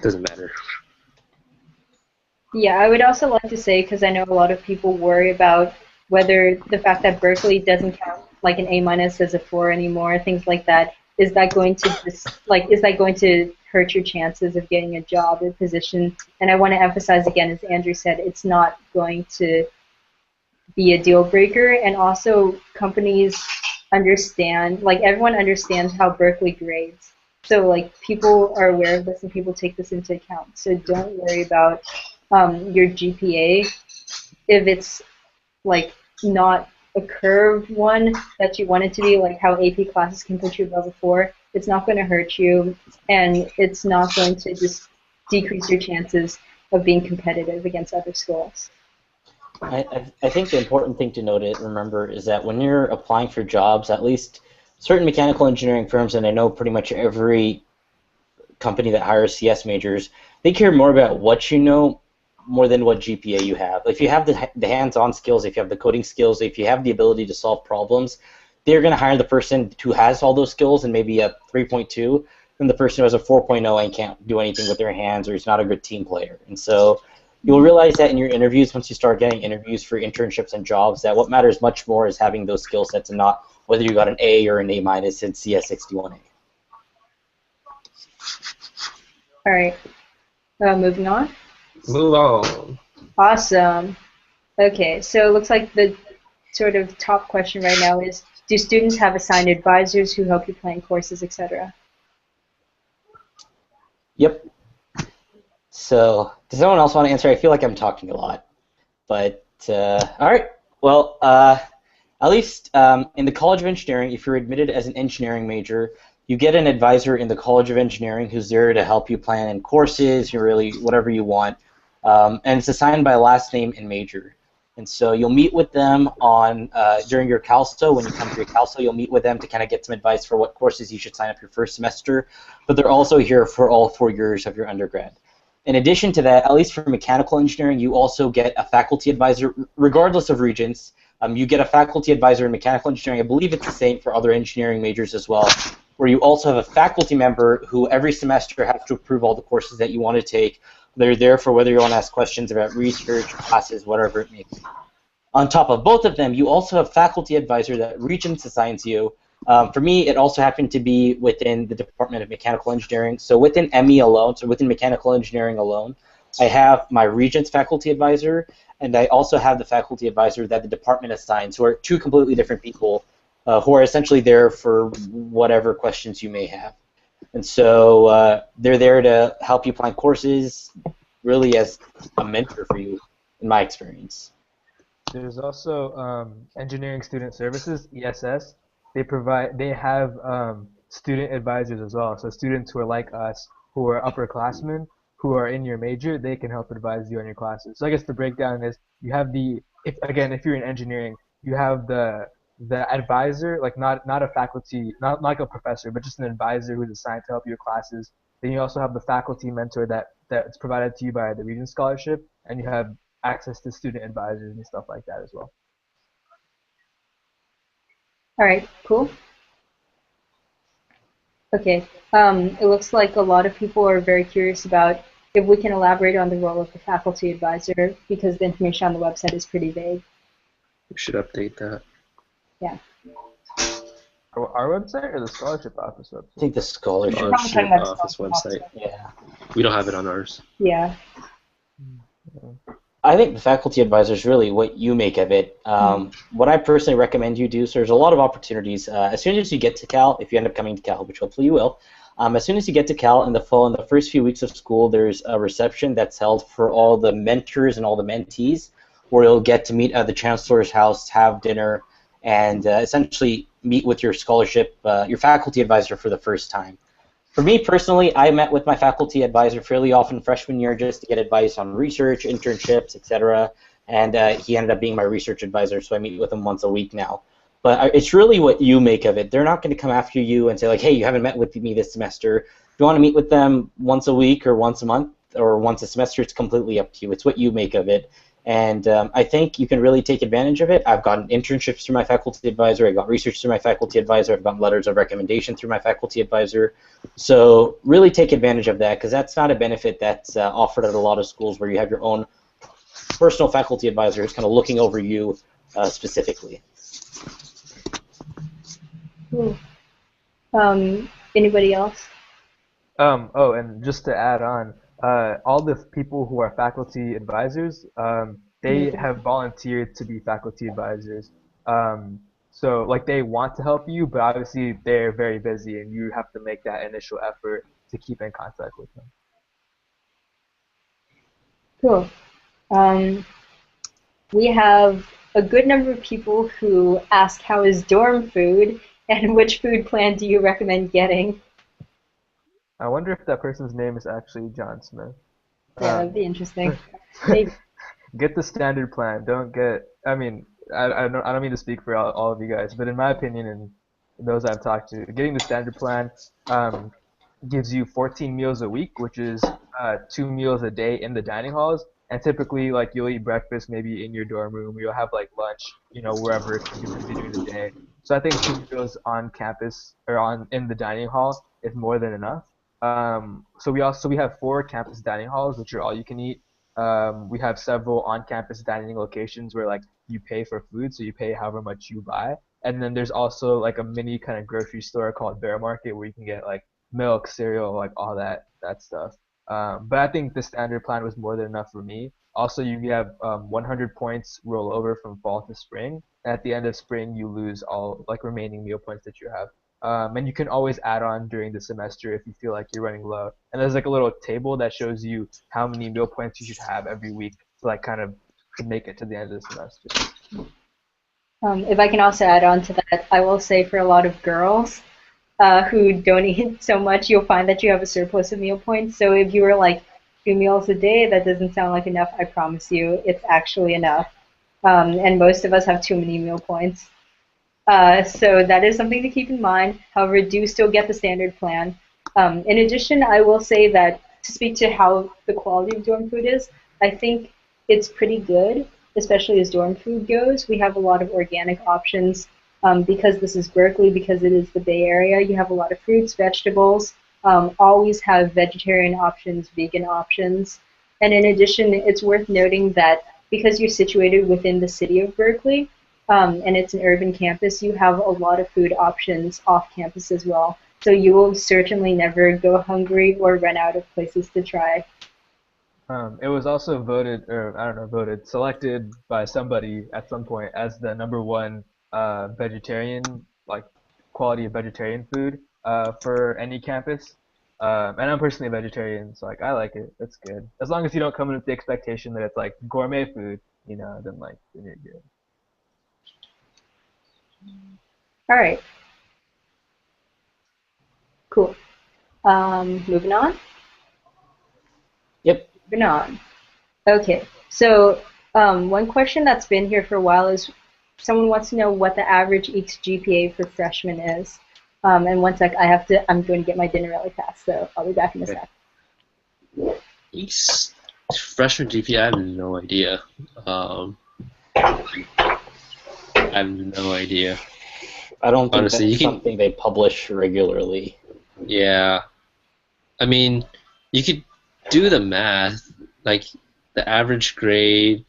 Doesn't matter. Yeah, I would also like to say, because I know a lot of people worry about whether the fact that Berkeley doesn't count like an A minus as a 4 anymore, things like that, is that going to hurt your chances of getting a job or position? And I want to emphasize again, as Andrew said, it's not going to be a deal breaker. And also, companies understand, like everyone understands how Berkeley grades. So like people are aware of this and people take this into account. So don't worry about your GPA if it's like not a curved one that you want it to be, like how AP classes can put you above a 4. It's not going to hurt you, and it's not going to just decrease your chances of being competitive against other schools. I think the important thing to note, remember, is that when you're applying for jobs, at least certain mechanical engineering firms, and I know pretty much every company that hires CS majors, they care more about what you know more than what GPA you have. If you have the hands-on skills, if you have the coding skills, if you have the ability to solve problems, they're going to hire the person who has all those skills and maybe a 3.2 than the person who has a 4.0 and can't do anything with their hands or is not a good team player. And so you'll realize that in your interviews, once you start getting interviews for internships and jobs, that what matters much more is having those skill sets and not whether you got an A or an A minus in CS61A. All right, moving on. Move on. Awesome. Okay, so it looks like the sort of top question right now is, do students have assigned advisors who help you plan courses, etc.? Yep. So, does anyone else want to answer? I feel like I'm talking a lot. But, all right. Well, at least in the College of Engineering, if you're admitted as an engineering major, you get an advisor in the College of Engineering who's there to help you plan in courses, really whatever you want. And it's assigned by last name and major. And so you'll meet with them on during your CalSO. When you come to your CalSO, you'll meet with them to kind of get some advice for what courses you should sign up your first semester. But they're also here for all 4 years of your undergrad. In addition to that, at least for mechanical engineering, you also get a faculty advisor, regardless of Regents. You get a faculty advisor in mechanical engineering. I believe it's the same for other engineering majors as well, where you also have a faculty member who every semester has to approve all the courses that you want to take. They're there for whether you want to ask questions about research, classes, whatever it may be. On top of both of them, you also have faculty advisor that Regents assigns you. For me, it also happened to be within the Department of Mechanical Engineering. So within ME alone, so within mechanical engineering alone, I have my Regents faculty advisor, and I also have the faculty advisor that the department assigns, who are 2 completely different people who are essentially there for whatever questions you may have. And so they're there to help you plan courses, really as a mentor for you, in my experience. There's also Engineering Student Services, ESS. They have student advisors as well. So students who are like us, who are upperclassmen, who are in your major, they can help advise you on your classes. So I guess the breakdown is you have if you're in engineering, you have the advisor, like not a faculty, not like a professor, but just an advisor who's assigned to help your classes. Then you also have the faculty mentor that's provided to you by the Regents scholarship, and you have access to student advisors and stuff like that as well. All right, cool. Okay. It looks like a lot of people are very curious about if we can elaborate on the role of the faculty advisor because the information on the website is pretty vague. We should update that. Yeah. Our website or the scholarship office website? I think the scholarship. Probably talking Scholarship about office scholarship website. Yeah. We don't have it on ours. Yeah. I think the faculty advisor is really what you make of it. What I personally recommend you do, so there's a lot of opportunities. As soon as you get to Cal, if you end up coming to Cal, which hopefully you will, as soon as you get to Cal in the fall, in the first few weeks of school, there's a reception that's held for all the mentors and all the mentees, where you'll get to meet at the Chancellor's house, have dinner, and essentially meet with your scholarship, your faculty advisor for the first time. For me personally, I met with my faculty advisor fairly often freshman year just to get advice on research, internships, etc. And he ended up being my research advisor, so I meet with him once a week now. But it's really what you make of it. They're not going to come after you and say, like, hey, you haven't met with me this semester. If you want to meet with them once a week or once a month or once a semester, it's completely up to you. It's what you make of it. And I think you can really take advantage of it. I've gotten internships through my faculty advisor. I got research through my faculty advisor. I've gotten letters of recommendation through my faculty advisor. So really take advantage of that because that's not a benefit that's offered at a lot of schools where you have your own personal faculty advisor who's kind of looking over you specifically. Cool. Anybody else? Oh, and just to add on, all the people who are faculty advisors, they have volunteered to be faculty advisors. So like they want to help you, but obviously they're very busy, and you have to make that initial effort to keep in contact with them. Cool. We have a good number of people who ask how is dorm food and which food plan do you recommend getting? I wonder if that person's name is actually John Smith. Yeah, that'd be interesting. Get the standard plan. Don't get. I mean, I don't mean to speak for all of you guys, but in my opinion, and those I've talked to, getting the standard plan gives you 14 meals a week, which is 2 meals a day in the dining halls. And typically, like you'll eat breakfast maybe in your dorm room. You'll have like lunch, wherever if you're busy during the day. So I think 2 meals on campus or in the dining hall is more than enough. So we have 4 campus dining halls, which are all you can eat. We have several on-campus dining locations where like you pay for food, so you pay however much you buy. And then there's also like a mini kind of grocery store called Bear Market where you can get like milk, cereal, like all that stuff. But I think the standard plan was more than enough for me. Also, you have 100 points roll over from fall to spring. At the end of spring, you lose all like remaining meal points that you have. And you can always add on during the semester if you feel like you're running low. And there's like a little table that shows you how many meal points you should have every week to like kind of to make it to the end of the semester. If I can also add on to that, I will say for a lot of girls who don't eat so much, you'll find that you have a surplus of meal points. So if you were like 2 meals a day, that doesn't sound like enough. I promise you, it's actually enough. And most of us have too many meal points. So that is something to keep in mind. However, do still get the standard plan. In addition, I will say that to speak to how the quality of dorm food is, I think it's pretty good, especially as dorm food goes. We have a lot of organic options because this is Berkeley, because it is the Bay Area. You have a lot of fruits, vegetables, always have vegetarian options, vegan options. And in addition, it's worth noting that because you're situated within the city of Berkeley, and it's an urban campus, you have a lot of food options off campus as well. So you will certainly never go hungry or run out of places to try. It was also voted, or I don't know, selected by somebody at some point as the #1 vegetarian, like quality of vegetarian food for any campus. And I'm personally a vegetarian, so like I like it. It's good. As long as you don't come in with the expectation that it's like gourmet food, then you're good. All right. Cool. Moving on. Yep. You're not. Okay. So one question that's been here for a while is someone wants to know what the average EECS GPA for freshmen is. And one sec, I'm going to get my dinner really fast, so I'll be back in a sec. EECS freshman GPA, I have no idea. I have no idea. I don't think Honestly, that's something they publish regularly. Yeah. I mean, you could do the math. Like, the average grade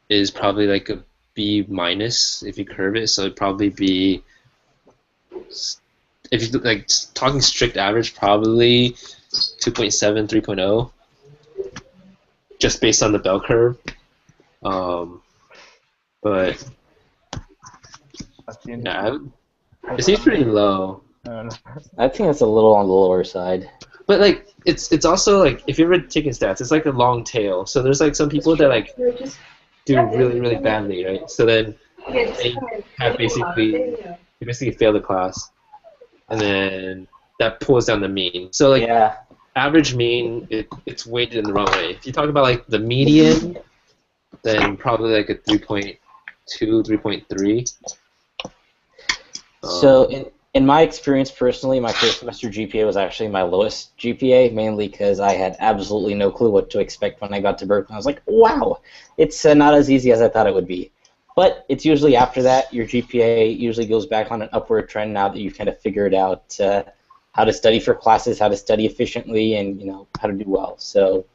is probably like a B minus if you curve it, so it'd probably be, if you like talking strict average, probably 2.7, 3.0, just based on the bell curve. But yeah, it seems pretty low. I think that's a little on the lower side. But like, it's also like, if you're ever taking stats, it's like a long tail. So there's like some people that like do really, really badly, right? So then they have basically fail the class, and then that pulls down the mean. So like, Yeah. average mean, it's weighted in the wrong way. If you talk about like the median, then probably like a 3.2, 3.3. So in my experience personally, my first semester GPA was actually my lowest GPA, mainly because I had absolutely no clue what to expect when I got to Berkeley. I was like, wow, it's not as easy as I thought it would be. But it's usually after that, your GPA usually goes back on an upward trend now that you've kind of figured out how to study for classes, how to study efficiently, and how to do well. So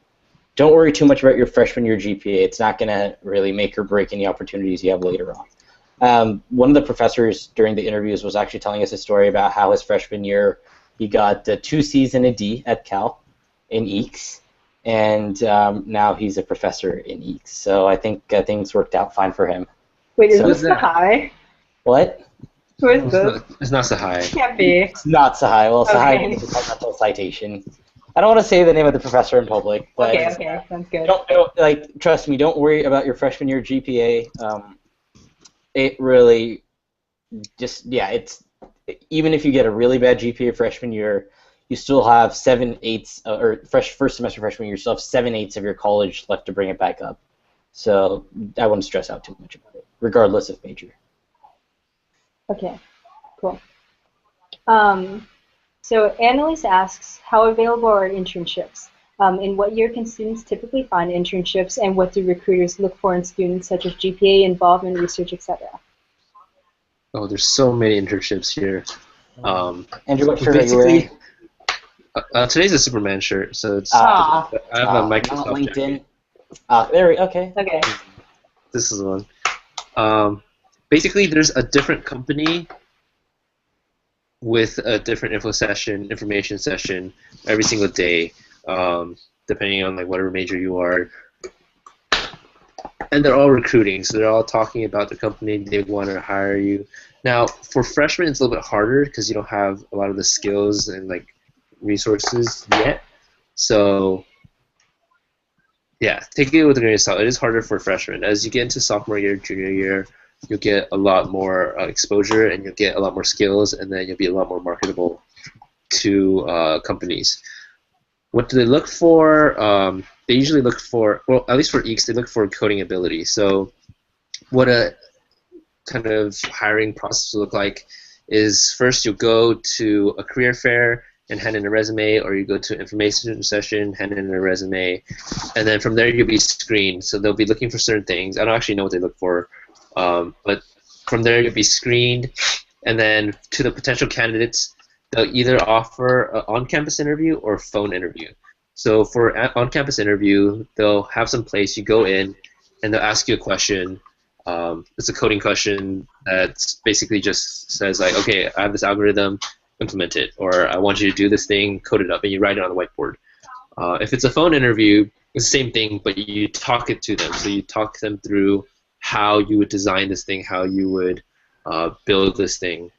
don't worry too much about your freshman year GPA. It's not going to really make or break any opportunities you have later on. One of the professors during the interviews was actually telling us a story about how his freshman year he got 2 C's and a D at Cal in EECS, and now he's a professor in EECS. So I think things worked out fine for him. Wait, is this the high? What? Who is this? It's not so high. Can't be. It's not Sahai. Well, Sahai Okay. needs a supplemental citation. I don't want to say the name of the professor in public, but Okay, sounds good. don't trust me. Don't worry about your freshman year GPA. It really it's even if you get a really bad GPA freshman year, you still have 7/8 or first semester freshman year, you still have 7/8 of your college left to bring it back up. So I wouldn't stress out too much about it, regardless of major. Okay, cool. So Annalise asks, how available are internships? In what year can students typically find internships, and what do recruiters look for in students, such as GPA, involvement, research, etc.? Oh, there's so many internships here. Andrew, what shirt are you wearing? Today's a Superman shirt, so it's. Ah. I have a Microsoft not LinkedIn. jacket. Okay. Okay. This is one. Basically, there's a different company with a different information session every single day, depending on like whatever major you are. And they're all recruiting, so they're all talking about the company they want to hire you. Now, for freshmen, it's a little bit harder because you don't have a lot of the skills and like resources yet. So, yeah, take it with a grain of salt. It is harder for freshmen. As you get into sophomore year, junior year, you'll get a lot more exposure, and you'll get a lot more skills, and then you'll be a lot more marketable to companies. What do they look for? They usually look for, well, at least for EECS, they look for coding ability. So what a kind of hiring process will look like is first you'll go to a career fair and hand in a resume, or you go to an information session, hand in a resume, and then from there you'll be screened. So they'll be looking for certain things. I don't actually know what they look for, but from there you'll be screened, and then to the potential candidates, they'll either offer an on-campus interview or a phone interview. So for an on-campus interview, they'll have some place, you go in, and they'll ask you a question. It's a coding question that basically just says like, okay, I have this algorithm, implement it, or I want you to do this thing, code it up, and you write it on the whiteboard. If it's a phone interview, it's the same thing, but you talk it to them. So you talk them through how you would design this thing, how you would build this thing.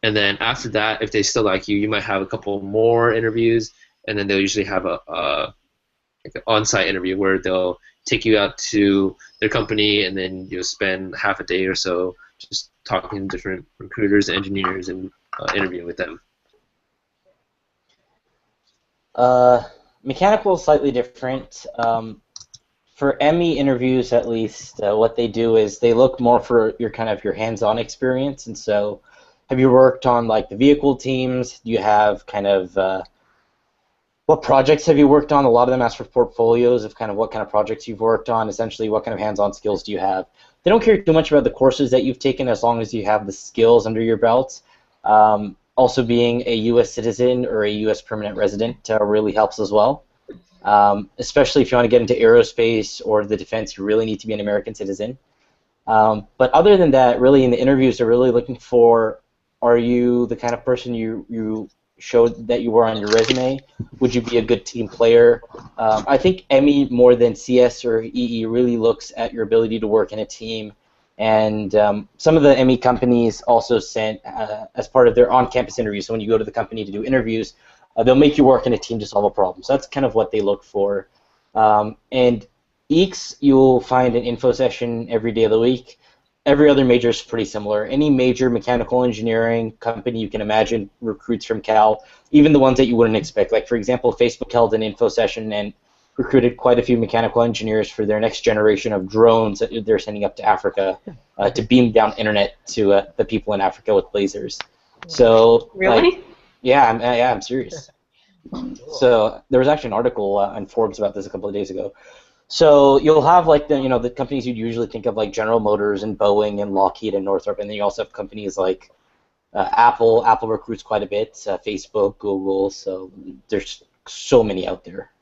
And then after that, if they still like you, you might have a couple more interviews, and then they'll usually have like an on-site interview where they'll take you out to their company, and then you'll spend half a day or so just talking to different recruiters, engineers, and interviewing with them. Mechanical is slightly different. For ME interviews, at least, what they do is they look more for your kind of your hands-on experience. And so, have you worked on like the vehicle teams? Do you have kind of what projects have you worked on? A lot of them ask for portfolios of kind of what kind of projects you've worked on. Essentially, what kind of hands-on skills do you have? They don't care too much about the courses that you've taken as long as you have the skills under your belt. Also, being a U.S. citizen or a U.S. permanent resident really helps as well. Especially if you want to get into aerospace or the defense, you really need to be an American citizen. But other than that, really in the interviews, they're really looking for, are you the kind of person you showed that you were on your resume? Would you be a good team player? I think ME more than CS or EE really looks at your ability to work in a team. And some of the ME companies also sent, as part of their on-campus interviews, so when you go to the company to do interviews, they'll make you work in a team to solve a problem. So that's kind of what they look for. And EECS, you'll find an info session every day of the week. Every other major is pretty similar. Any major mechanical engineering company you can imagine recruits from Cal, even the ones that you wouldn't expect. Like, for example, Facebook held an info session and recruited quite a few mechanical engineers for their next generation of drones that they're sending up to Africa to beam down internet to the people in Africa with lasers. So, Really? like, yeah, I'm serious. So there was actually an article on Forbes about this a couple of days ago. So you'll have like the companies you'd usually think of, like General Motors and Boeing and Lockheed and Northrop, and then you also have companies like Apple. Apple recruits quite a bit. Facebook, Google. So there's so many out there.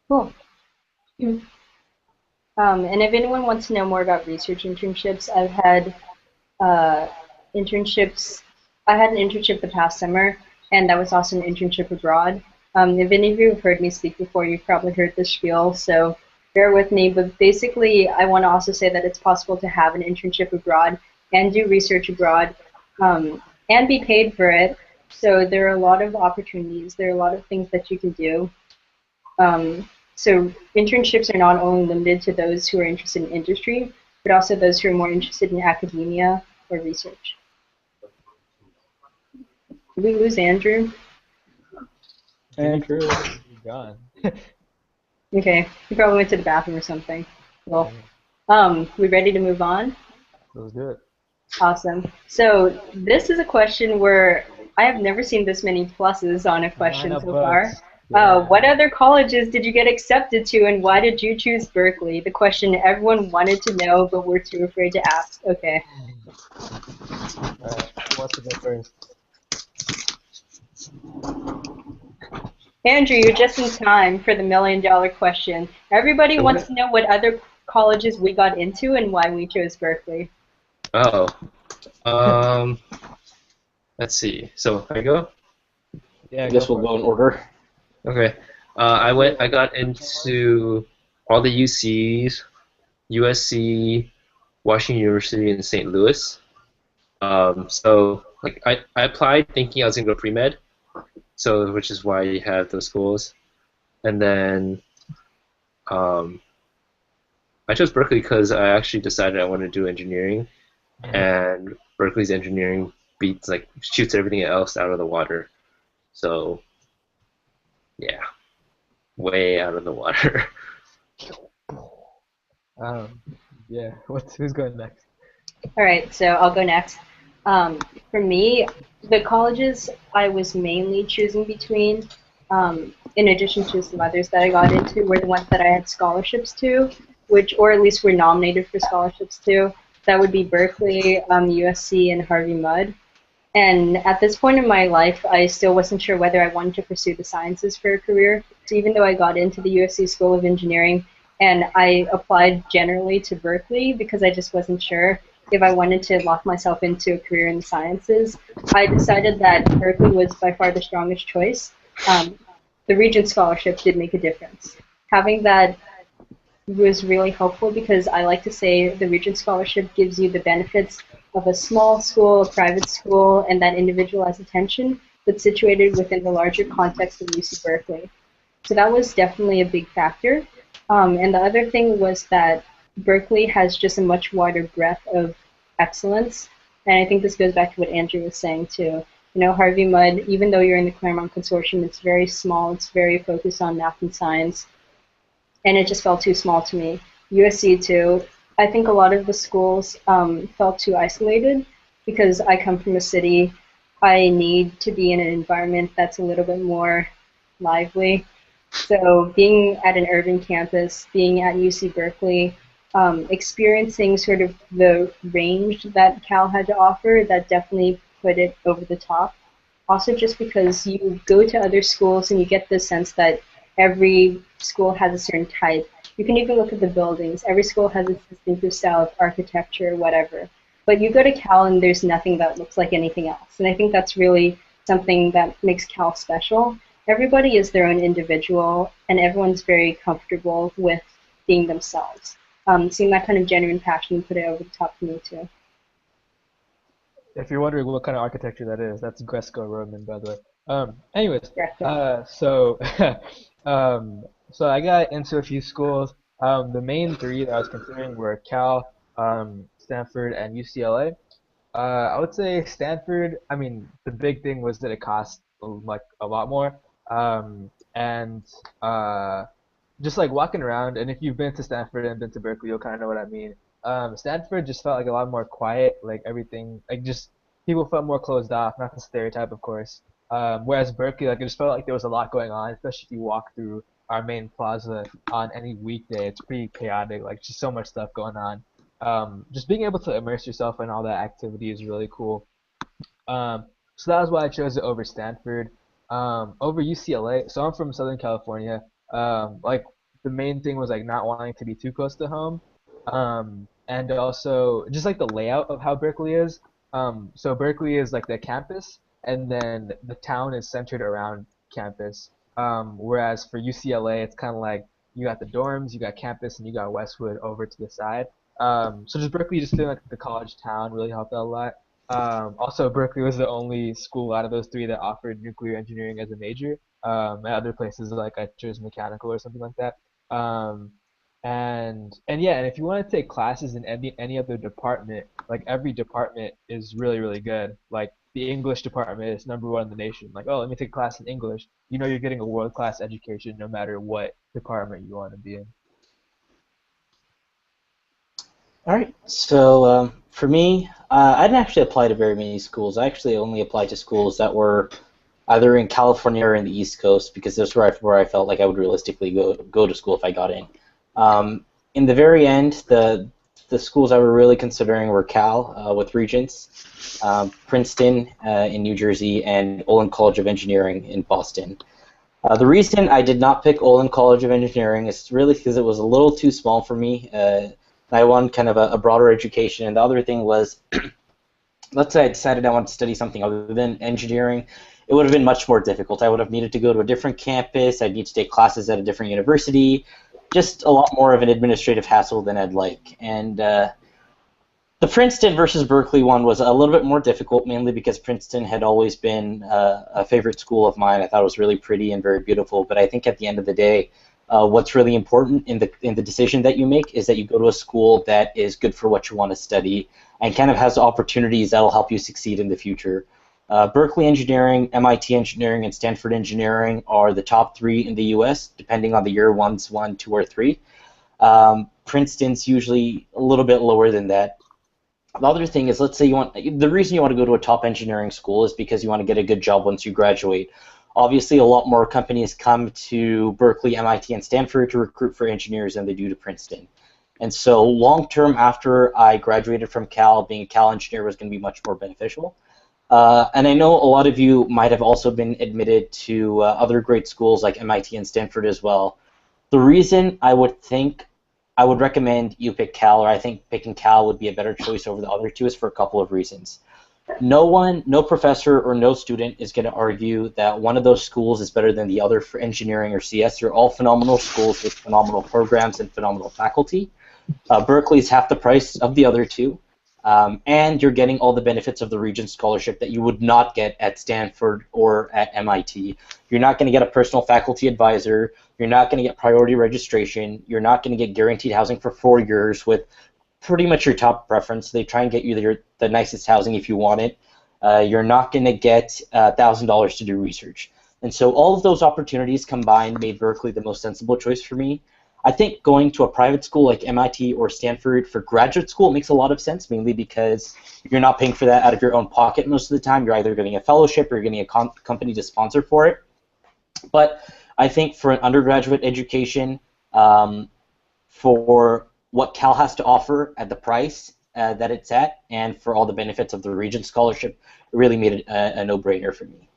Cool. And if anyone wants to know more about research internships, I've had internships. I had an internship the past summer, and that was also an internship abroad. If any of you have heard me speak before, you've probably heard this spiel, so bear with me. But basically, I want to also say that it's possible to have an internship abroad and do research abroad and be paid for it. So there are a lot of opportunities. There are a lot of things that you can do. So internships are not only limited to those who are interested in industry, but also those who are more interested in academia or research. Did we lose Andrew? Andrew, he's gone. Okay, he probably went to the bathroom or something. Well, we ready to move on? Let's do it. Awesome. So this is a question where I have never seen this many pluses on a question so far. What other colleges did you get accepted to, and why did you choose Berkeley? The question everyone wanted to know, but we're too afraid to ask. Okay. Alright, who wants to go first? Andrew, you're just in time for the $1 million question. Everybody wants to know what other colleges we got into and why we chose Berkeley. Oh. Let's see. So I go? Yeah, I guess we'll go in order. Okay. I got into all the UCs, USC, Washington University, and St. Louis. So like I applied thinking I was gonna go pre-med, so which is why you have those schools. And then I chose Berkeley because I actually decided I wanted to do engineering, and Berkeley's engineering shoots everything else out of the water. So yeah, way out of the water. Yeah, who's going next? All right, so I'll go next. For me, the colleges I was mainly choosing between, in addition to some others that I got into, were the ones that I had scholarships to, or at least were nominated for scholarships to. That would be Berkeley, USC, and Harvey Mudd. And at this point in my life, I still wasn't sure whether I wanted to pursue the sciences for a career. So even though I got into the USC School of Engineering, and I applied generally to Berkeley because I just wasn't sure if I wanted to lock myself into a career in the sciences, I decided that Berkeley was by far the strongest choice. The Regents scholarship did make a difference. Having that was really helpful because I like to say the Regents scholarship gives you the benefits of a small school, a private school, and that individualized attention, but situated within the larger context of UC Berkeley. So that was definitely a big factor. And the other thing was that Berkeley has just a much wider breadth of excellence. And I think this goes back to what Andrew was saying too. You know, Harvey Mudd, even though you're in the Claremont Consortium, it's very small. It's very focused on math and science, and it just felt too small to me. USC too. I think a lot of the schools felt too isolated because I come from a city. I need to be in an environment that's a little bit more lively. So being at an urban campus, being at UC Berkeley, experiencing sort of the range that Cal had to offer, that definitely put it over the top. Also, just because you go to other schools and you get the sense that every school has a certain type. You can even look at the buildings. Every school has its distinctive style of architecture, whatever. But you go to Cal and there's nothing that looks like anything else. And I think that's really something that makes Cal special. Everybody is their own individual, and everyone's very comfortable with being themselves. Seeing that kind of genuine passion put it over the top for me too. If you're wondering what kind of architecture that is, that's Greco-Roman, by the way. Anyways, Greco. so so I got into a few schools. The main three that I was considering were Cal, Stanford, and UCLA. I would say Stanford. I mean, the big thing was that it cost like a lot more. And just like walking around, and if you've been to Stanford and been to Berkeley, you'll kind of know what I mean. Stanford just felt like a lot more quiet, like everything, like just people felt more closed off, not the stereotype, of course. Whereas Berkeley, like it just felt like there was a lot going on, especially if you walk through our main plaza on any weekday. It's pretty chaotic, like just so much stuff going on. Just being able to immerse yourself in all that activity is really cool. So that was why I chose it over Stanford. Over UCLA. So I'm from Southern California. Like the main thing was like not wanting to be too close to home. And also just like the layout of how Berkeley is. So Berkeley is like the campus, and then the town is centered around campus. Whereas for UCLA, it's kind of like you got the dorms, you got campus, and you got Westwood over to the side. So just Berkeley just feeling like the college town really helped out a lot. Also, Berkeley was the only school out of those three that offered nuclear engineering as a major. At other places like I chose mechanical or something like that. Um, and yeah, and if you want to take classes in any other department, like every department is really good. Like the English department is #1 in the nation. Like, oh, let me take a class in English. You know, you're getting a world-class education no matter what department you want to be in. All right. So for me, I didn't actually apply to very many schools. I actually only applied to schools that were either in California or in the East Coast because that's where I felt like I would realistically go to school if I got in. In the very end, the schools I were really considering were Cal with Regents, Princeton in New Jersey, and Olin College of Engineering in Boston. The reason I did not pick Olin College of Engineering is really because it was a little too small for me. I wanted kind of a broader education, and the other thing was, let's say I decided I wanted to study something other than engineering, it would have been much more difficult. I would have needed to go to a different campus, I'd need to take classes at a different university, just a lot more of an administrative hassle than I'd like. And the Princeton versus Berkeley one was a little bit more difficult, mainly because Princeton had always been a favorite school of mine. I thought it was really pretty and very beautiful, but I think at the end of the day, what's really important in the decision that you make is that you go to a school that is good for what you want to study and kind of has opportunities that will help you succeed in the future. Berkeley Engineering, MIT Engineering, and Stanford Engineering are the top three in the U.S., depending on the year, 1, 2, or 3. Princeton's usually a little bit lower than that. The other thing is, let's say the reason you want to go to a top engineering school is because you want to get a good job once you graduate. Obviously, a lot more companies come to Berkeley, MIT, and Stanford to recruit for engineers than they do to Princeton. And so long term, after I graduated from Cal, being a Cal engineer was going to be much more beneficial. And I know a lot of you might have also been admitted to other great schools like MIT and Stanford as well. The reason I would recommend you pick Cal, or I think picking Cal would be a better choice over the other two, is for a couple of reasons. No professor or no student is going to argue that one of those schools is better than the other for engineering or CS. They're all phenomenal schools with phenomenal programs and phenomenal faculty. Berkeley's half the price of the other two, and you're getting all the benefits of the Regents scholarship that you would not get at Stanford or at MIT. You're not going to get a personal faculty advisor. You're not going to get priority registration. You're not going to get guaranteed housing for 4 years with pretty much your top preference. They try and get you the nicest housing if you want it. you're not going to get $1,000 to do research. And so all of those opportunities combined made Berkeley the most sensible choice for me. I think going to a private school like MIT or Stanford for graduate school makes a lot of sense, mainly because you're not paying for that out of your own pocket most of the time. You're either getting a fellowship or you're getting a company to sponsor for it. But I think for an undergraduate education, for what Cal has to offer at the price that it's at, and for all the benefits of the Regents scholarship, it really made it a no-brainer for me.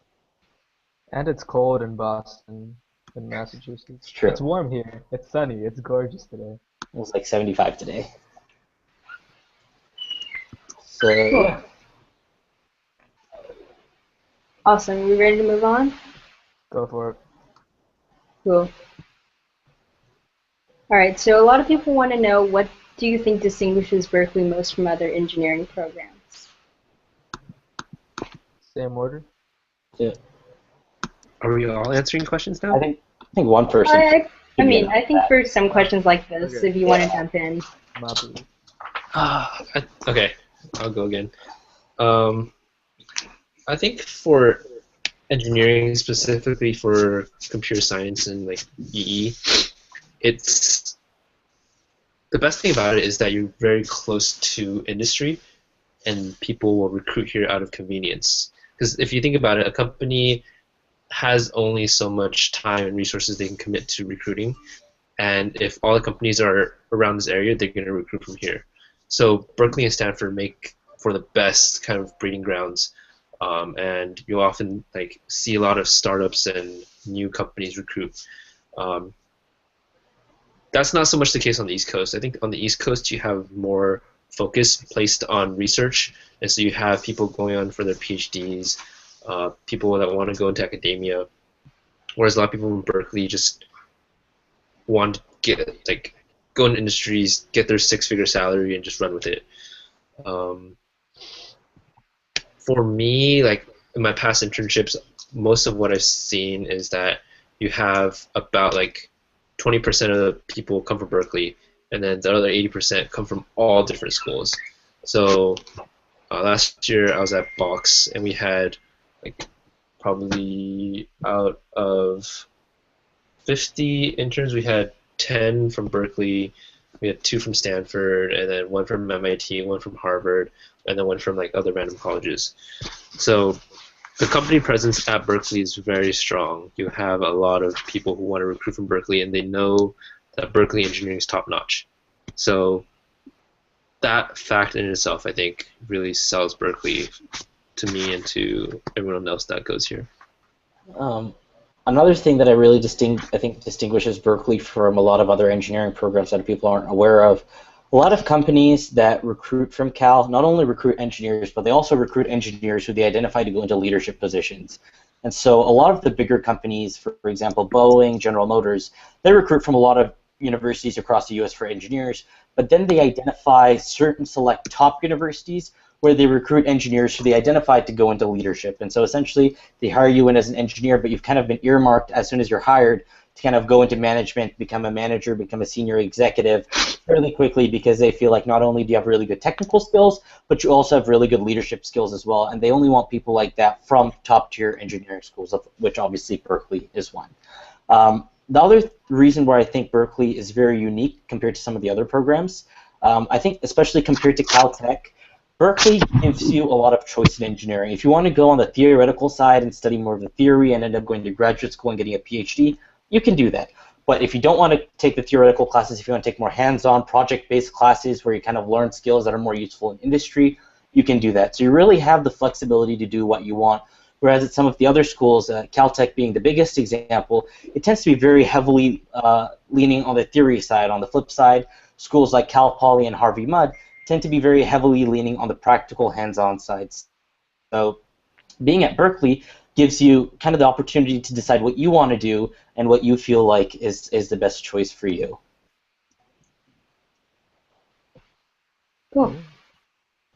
And it's cold in Boston, in Massachusetts. It's true. It's warm here. It's sunny. It's gorgeous today. It was like 75 today. So, Cool. yeah. Awesome. We ready to move on? Go for it. Cool. All right. So a lot of people want to know, what do you think distinguishes Berkeley most from other engineering programs? Same order. Yeah. Are we all answering questions now? I think one person. I should be mean, enough I for think that. for some questions like this, Okay. if you want to jump in. Mabu. Okay, I'll go again. I think for engineering, specifically for computer science and like EE, it's the best thing about it is that you're very close to industry, and people will recruit here out of convenience. Because if you think about it, a company has only so much time and resources they can commit to recruiting, and if all the companies are around this area, they're going to recruit from here. So Berkeley and Stanford make for the best kind of breeding grounds, and you'll often like see a lot of startups and new companies recruit. That's not so much the case on the East Coast. I think on the East Coast you have more focus placed on research, and so you have people going on for their PhDs, people that want to go into academia, whereas a lot of people in Berkeley just want to get like go into industries, get their six-figure salary, and just run with it. For me, like in my past internships, most of what I've seen is that you have about like 20% of the people come from Berkeley, and then the other 80% come from all different schools. So last year I was at Box, and we had like probably out of 50 interns, we had 10 from Berkeley, we had 2 from Stanford, and then 1 from MIT, 1 from Harvard, and then 1 from like other random colleges. So the company presence at Berkeley is very strong. You have a lot of people who want to recruit from Berkeley, and they know that Berkeley engineering is top notch. So that fact in itself, I think, really sells Berkeley to me and to everyone else that goes here. Another thing that I really distinguishes Berkeley from a lot of other engineering programs that people aren't aware of, a lot of companies that recruit from Cal not only recruit engineers, but they also recruit engineers who they identify to go into leadership positions. And so a lot of the bigger companies, for example, Boeing, General Motors, they recruit from a lot of universities across the U.S. for engineers, but then they identify certain select top universities where they recruit engineers who they identify to go into leadership. And so essentially they hire you in as an engineer, but you've kind of been earmarked as soon as you're hired to kind of go into management, become a manager, become a senior executive fairly quickly, because they feel like not only do you have really good technical skills, but you also have really good leadership skills as well. And they only want people like that from top-tier engineering schools, of which obviously Berkeley is one. The other reason why I think Berkeley is very unique compared to some of the other programs, I think especially compared to Caltech, Berkeley gives you a lot of choice in engineering. If you want to go on the theoretical side and study more of the theory and end up going to graduate school and getting a PhD, you can do that. But if you don't want to take the theoretical classes, if you want to take more hands-on, project-based classes where you kind of learn skills that are more useful in industry, you can do that. So you really have the flexibility to do what you want. Whereas at some of the other schools, Caltech being the biggest example, it tends to be very heavily leaning on the theory side. On the flip side, schools like Cal Poly and Harvey Mudd tend to be very heavily leaning on the practical hands-on sides. So being at Berkeley gives you kind of the opportunity to decide what you want to do and what you feel like is the best choice for you. Cool.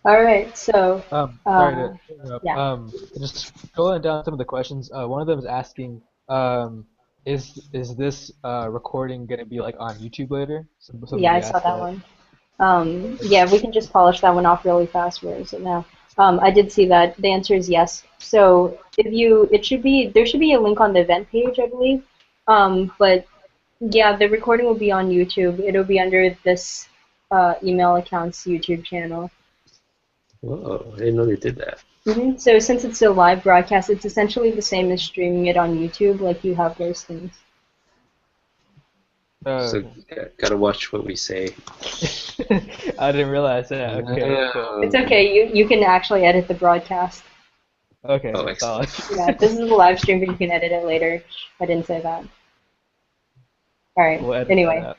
All right, so Sorry to interrupt. yeah. Just scrolling down some of the questions. One of them is asking, is this recording gonna be like on YouTube later? Yeah, I saw that one. Yeah, we can just polish that one off really fast. Where is it now? I did see that. The answer is yes. So there should be a link on the event page, I believe. But yeah, the recording will be on YouTube. It'll be under this email account's YouTube channel. Whoa, I didn't know they did that. So since it's a live broadcast, it's essentially the same as streaming it on YouTube. Like you have those things. So gotta watch what we say. I didn't realize that. Okay, cool. It's okay. You can actually edit the broadcast. Okay, Oh, solid. Yeah, this is a live stream, but you can edit it later. I didn't say that. All right. We'll edit Anyway,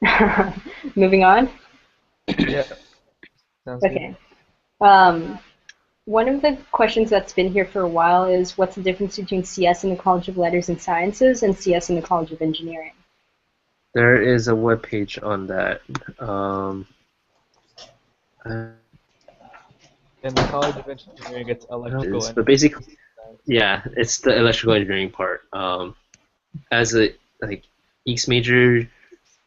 that moving on. Yeah. Sounds Okay. One of the questions that's been here for a while is what's the difference between CS in the College of Letters and Sciences and CS in the College of Engineering? There is a web page on that. In the College of Engineering, it's electrical engineering. But basically, yeah, it's the electrical engineering part. As a EECS major,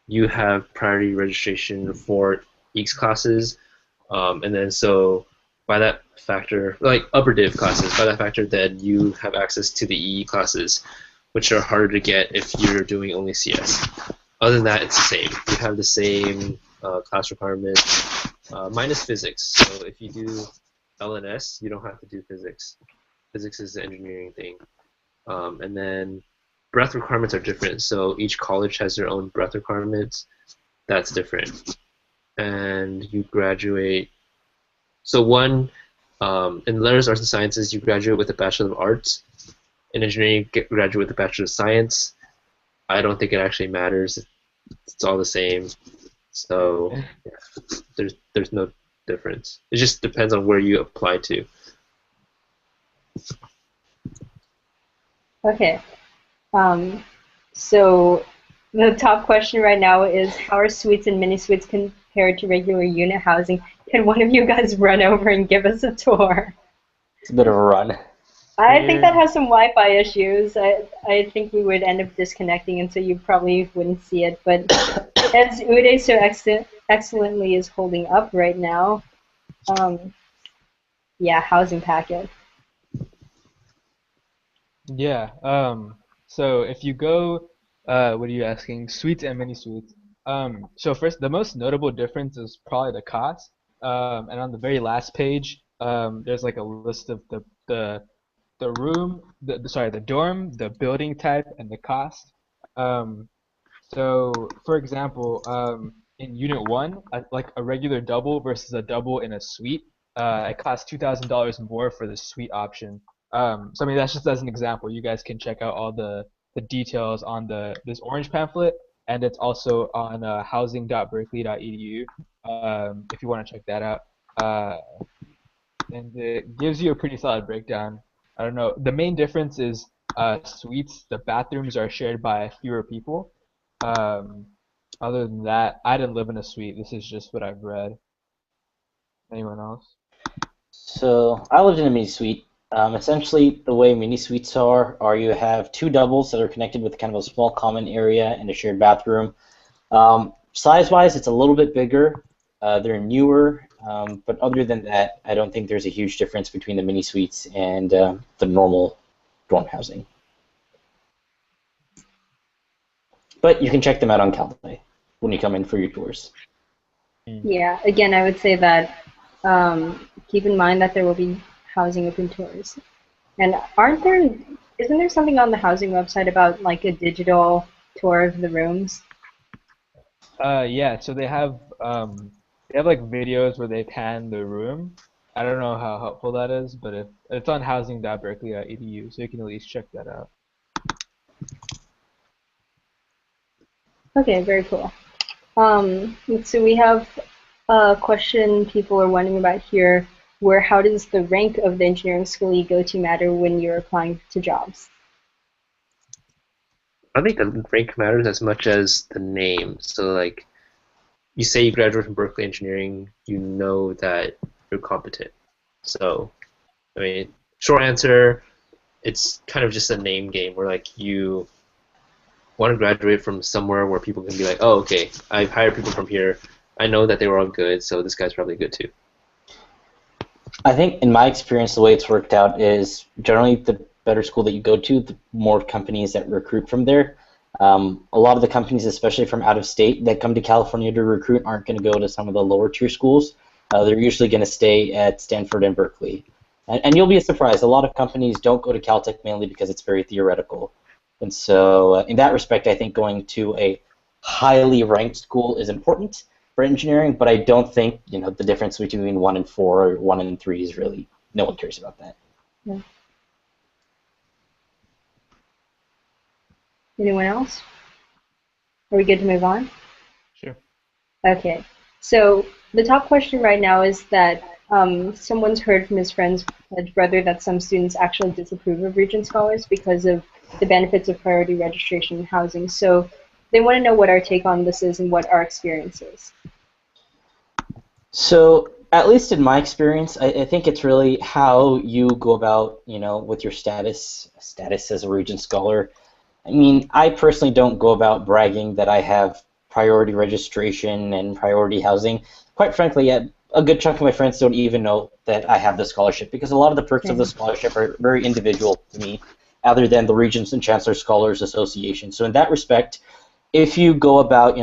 you have priority registration for EECS classes, and then so by that factor, like upper div classes, by that factor, then you have access to the EE classes, which are harder to get if you're doing only CS. Other than that, it's the same. You have the same class requirements, minus physics. So if you do LNS, you don't have to do physics. Physics is the engineering thing. And then breadth requirements are different. So each college has their own breadth requirements. That's different. And you graduate. So one, in letters, arts, and sciences, you graduate with a Bachelor of Arts. In engineering, you graduate with a Bachelor of Science. I don't think it actually matters. It's all the same. So yeah, there's no difference. It just depends on where you apply to. Okay. So the top question right now is how are suites and mini suites compared to regular unit housing? Can one of you guys run over and give us a tour? It's a bit of a run. I think that has some Wi-Fi issues. I think we would end up disconnecting, and so you probably wouldn't see it. But as Uday so excellently is holding up right now, yeah, housing packet. Yeah. So if you go, what are you asking? Suites and mini suites. So first, the most notable difference is probably the cost. And on the very last page, there's like a list of the room, the dorm, the building type, and the cost. So for example, in Unit 1, like a regular double versus a double in a suite, it costs $2,000 more for the suite option. So I mean that's just as an example. You guys can check out all the details on this orange pamphlet, and it's also on housing.berkeley.edu if you want to check that out. And it gives you a pretty solid breakdown. I don't know. The main difference is suites. The bathrooms are shared by fewer people. Other than that, I didn't live in a suite. This is just what I've read. Anyone else? So I lived in a mini suite. Essentially, the way mini suites are you have two doubles that are connected with kind of a small common area and a shared bathroom. Size-wise, it's a little bit bigger. They're newer, but other than that, I don't think there's a huge difference between the mini suites and the normal dorm housing. But you can check them out on Calday when you come in for your tours. Yeah, again, I would say that keep in mind that there will be housing open tours. And isn't there something on the housing website about like a digital tour of the rooms? Yeah, so they have like videos where they pan the room. I don't know how helpful that is, but it's on housing.berkeley.edu, so you can at least check that out. Okay, very cool. So we have a question people are wondering about here, where how does the rank of the engineering school you go to matter when you're applying to jobs? I think the rank matters as much as the name. So like, you say you graduate from Berkeley Engineering, you know that you're competent. So, I mean, short answer, it's kind of just a name game where like you want to graduate from somewhere where people can be like, oh, okay, I've hired people from here. I know that they were all good, so this guy's probably good too. I think in my experience, the way it's worked out is generally the better school that you go to, the more companies that recruit from there. A lot of the companies, especially from out of state, that come to California to recruit aren't going to go to some of the lower tier schools. They're usually going to stay at Stanford and Berkeley. And you'll be surprised, a lot of companies don't go to Caltech mainly because it's very theoretical. And so in that respect, I think going to a highly ranked school is important for engineering, but I don't think the difference between 1 and 4 or 1 and 3 is really, no one cares about that. Yeah. Anyone else? Are we good to move on? Sure. Okay. So the top question right now is that someone's heard from his friend's brother that some students actually disapprove of Regent scholars because of the benefits of priority registration and housing. So they want to know what our take on this is and what our experience is. So at least in my experience, I think it's really how you go about, with your status as a Regent scholar. I mean, I personally don't go about bragging that I have priority registration and priority housing. Quite frankly, a good chunk of my friends don't even know that I have the scholarship because a lot of the perks of the scholarship are very individual to me, other than the Regents and Chancellor Scholars Association. So in that respect, if you go about,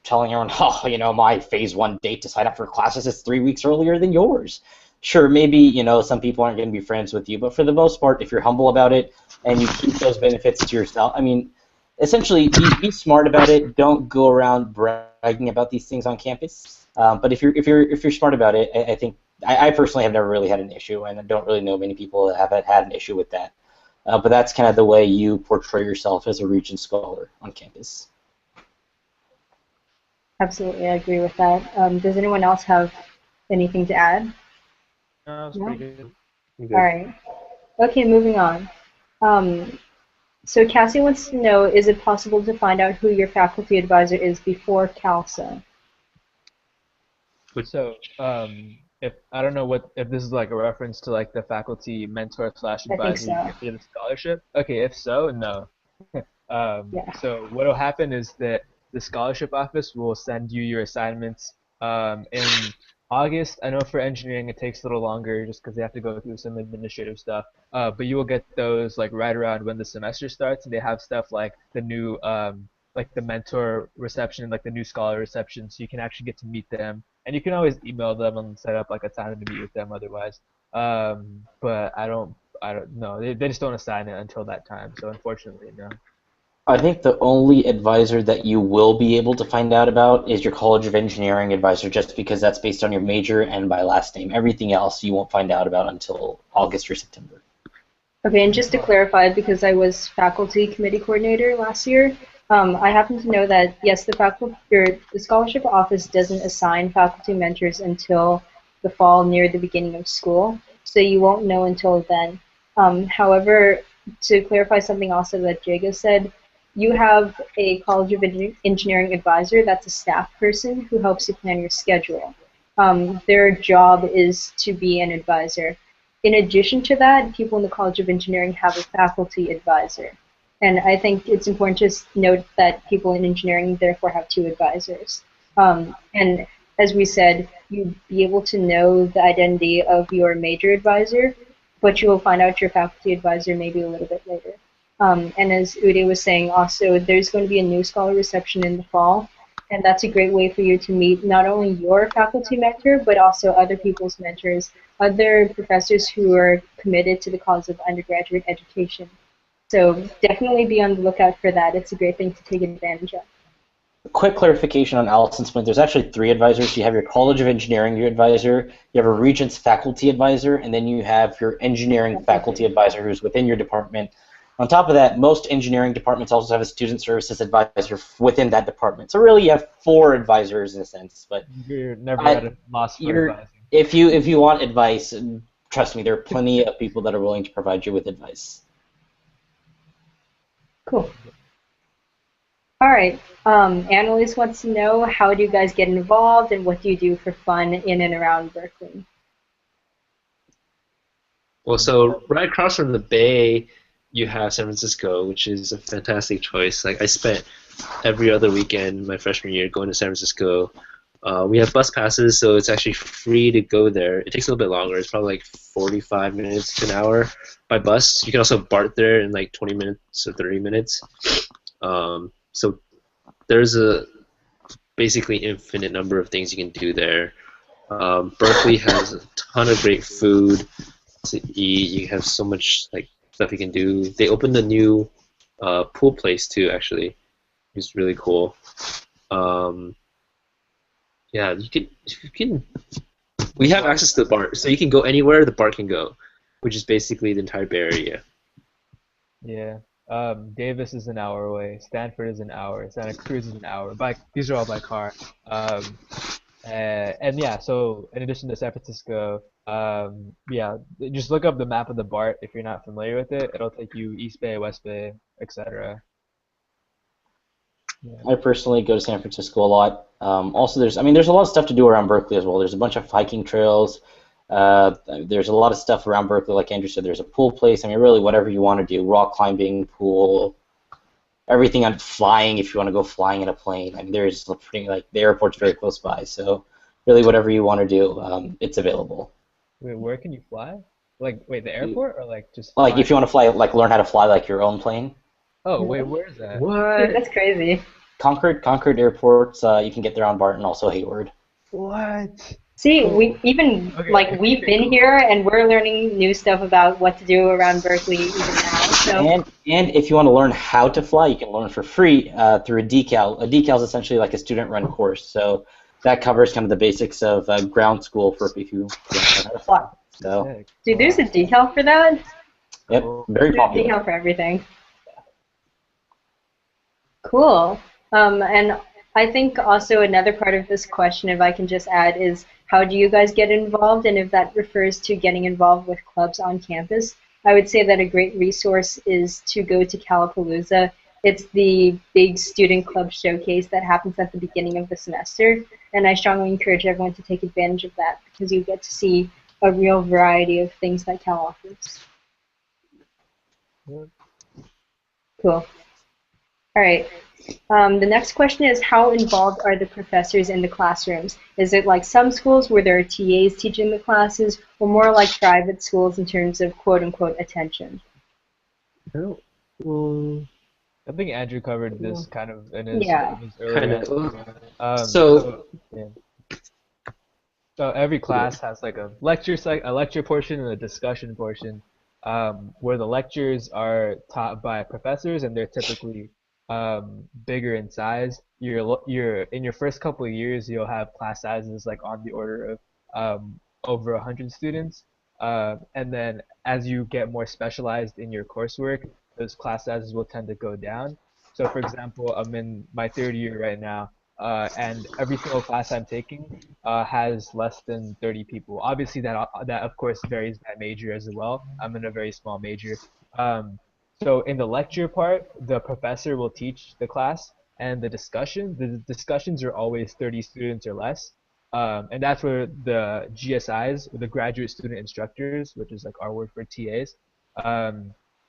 telling everyone, oh, my phase 1 date to sign up for classes is 3 weeks earlier than yours. Sure, maybe, some people aren't going to be friends with you, but for the most part, if you're humble about it and you keep those benefits to yourself, I mean, essentially, be smart about it. Don't go around bragging about these things on campus. But if you're smart about it, I think I personally have never really had an issue, and I don't really know many people that have had an issue with that. But that's kind of the way you portray yourself as a Regent scholar on campus. Absolutely, I agree with that. Does anyone else have anything to add? No, it's pretty good. All right. Okay, moving on. So Cassie wants to know, is it possible to find out who your faculty advisor is before CALSA? So, if I don't know if this is like a reference to like the faculty mentor / I think advisor you so. get for the scholarship. Okay, if so, no. Yeah. So what will happen is that the scholarship office will send you your assignments in August. I know for engineering it takes a little longer just because they have to go through some administrative stuff. But you will get those like right around when the semester starts, and they have stuff like the new like the mentor reception, like the new scholar reception, so you can actually get to meet them. And you can always email them and set up like a time to meet with them otherwise. But I don't know. They just don't assign it until that time. So unfortunately, no. I think the only advisor that you will be able to find out about is your College of Engineering advisor, just because that's based on your major and by last name. Everything else you won't find out about until August or September. Okay, and just to clarify, because I was faculty committee coordinator last year, I happen to know that yes, the scholarship office doesn't assign faculty mentors until the fall near the beginning of school, so you won't know until then. However, to clarify something also that Jago said, you have a College of Engineering advisor that's a staff person who helps you plan your schedule. Their job is to be an advisor. In addition to that, people in the College of Engineering have a faculty advisor. And I think it's important to note that people in engineering therefore have 2 advisors. And as we said, you'd be able to know the identity of your major advisor, but you will find out your faculty advisor maybe a little bit later. And as Uday was saying also, there's going to be a new scholar reception in the fall, and that's a great way for you to meet not only your faculty mentor, but also other people's mentors, other professors who are committed to the cause of undergraduate education. So definitely be on the lookout for that. It's a great thing to take advantage of. Quick clarification on Allison's point. There's actually 3 advisors. You have your College of Engineering advisor, you have a Regents faculty advisor, and then you have your engineering faculty advisor who's within your department. On top of that, most engineering departments also have a student services advisor within that department. So really you have 4 advisors in a sense. But You're never at a loss for advising. If you want advice, trust me, there are plenty of people that are willing to provide you with advice. Cool. All right. Annalise wants to know, how do you guys get involved and what do you do for fun in and around Berkeley? Well, so right across from the Bay, you have San Francisco, which is a fantastic choice. Like I spent every other weekend my freshman year going to San Francisco, We have bus passes, so it's actually free to go there. It takes a little bit longer. It's probably like 45 minutes to an hour by bus. You can also BART there in like 20 minutes or 30 minutes. So there's a basically infinite number of things you can do there. Berkeley has a ton of great food to eat. You have so much like stuff you can do. They opened a new pool place too, actually. It's really cool. Yeah, you can. We have access to the BART, so you can go anywhere the BART can go, which is basically the entire Bay Area. Yeah. Davis is an hour away. Stanford is an hour. Santa Cruz is an hour. These are all by car. And yeah, so in addition to San Francisco, yeah, just look up the map of the BART if you're not familiar with it. It'll take you East Bay, West Bay, etc. Yeah. I personally go to San Francisco a lot. Also, there's a lot of stuff to do around Berkeley as well. There's a bunch of hiking trails. There's a lot of stuff around Berkeley, like Andrew said. There's a pool place. I mean, really, whatever you want to do, rock climbing, pool, everything on flying. If you want to go flying in a plane, I mean, there's pretty like the airport's very close by. So, really, whatever you want to do, it's available. Wait, where can you fly? Like, wait, the airport or like just Like, fly? if you want to fly, like, learn how to fly like your own plane. Oh, wait, where is that? Dude, that's crazy. Concord airports. You can get there on BART and also Hayward. What? See, we even we've been here and we're learning new stuff about what to do around Berkeley even now. So And if you want to learn how to fly, you can learn for free through a decal. A decal is essentially like a student-run course, so that covers kind of the basics of ground school for if you want to learn how to fly. So, dude, there's a decal for that. yep, very There's a popular. decal for everything. Cool. And I think also another part of this question, if I can just add, is how do you guys get involved? And if that refers to getting involved with clubs on campus, I would say that a great resource is to go to Calapalooza. It's the big student club showcase that happens at the beginning of the semester. And I strongly encourage everyone to take advantage of that because you get to see a real variety of things that Cal offers. Cool. All right. The next question is, how involved are the professors in the classrooms? Is it like some schools where there are TAs teaching the classes, or more like private schools in terms of quote-unquote attention? Well, I think Andrew covered this kind of in his, Yeah. in his earlier answer. So yeah. So every class has like a lecture portion and a discussion portion, where the lectures are taught by professors and they're typically bigger in size. You're in your first couple of years, you'll have class sizes like on the order of over 100 students, and then as you get more specialized in your coursework, those class sizes will tend to go down. So for example, I'm in my third year right now, and every single class I'm taking has less than 30 people. Obviously, that of course varies by major as well. I'm in a very small major. So in the lecture part, the professor will teach the class, and the discussions are always 30 students or less. And that's where the GSIs, the graduate student instructors, which is like our word for TAs,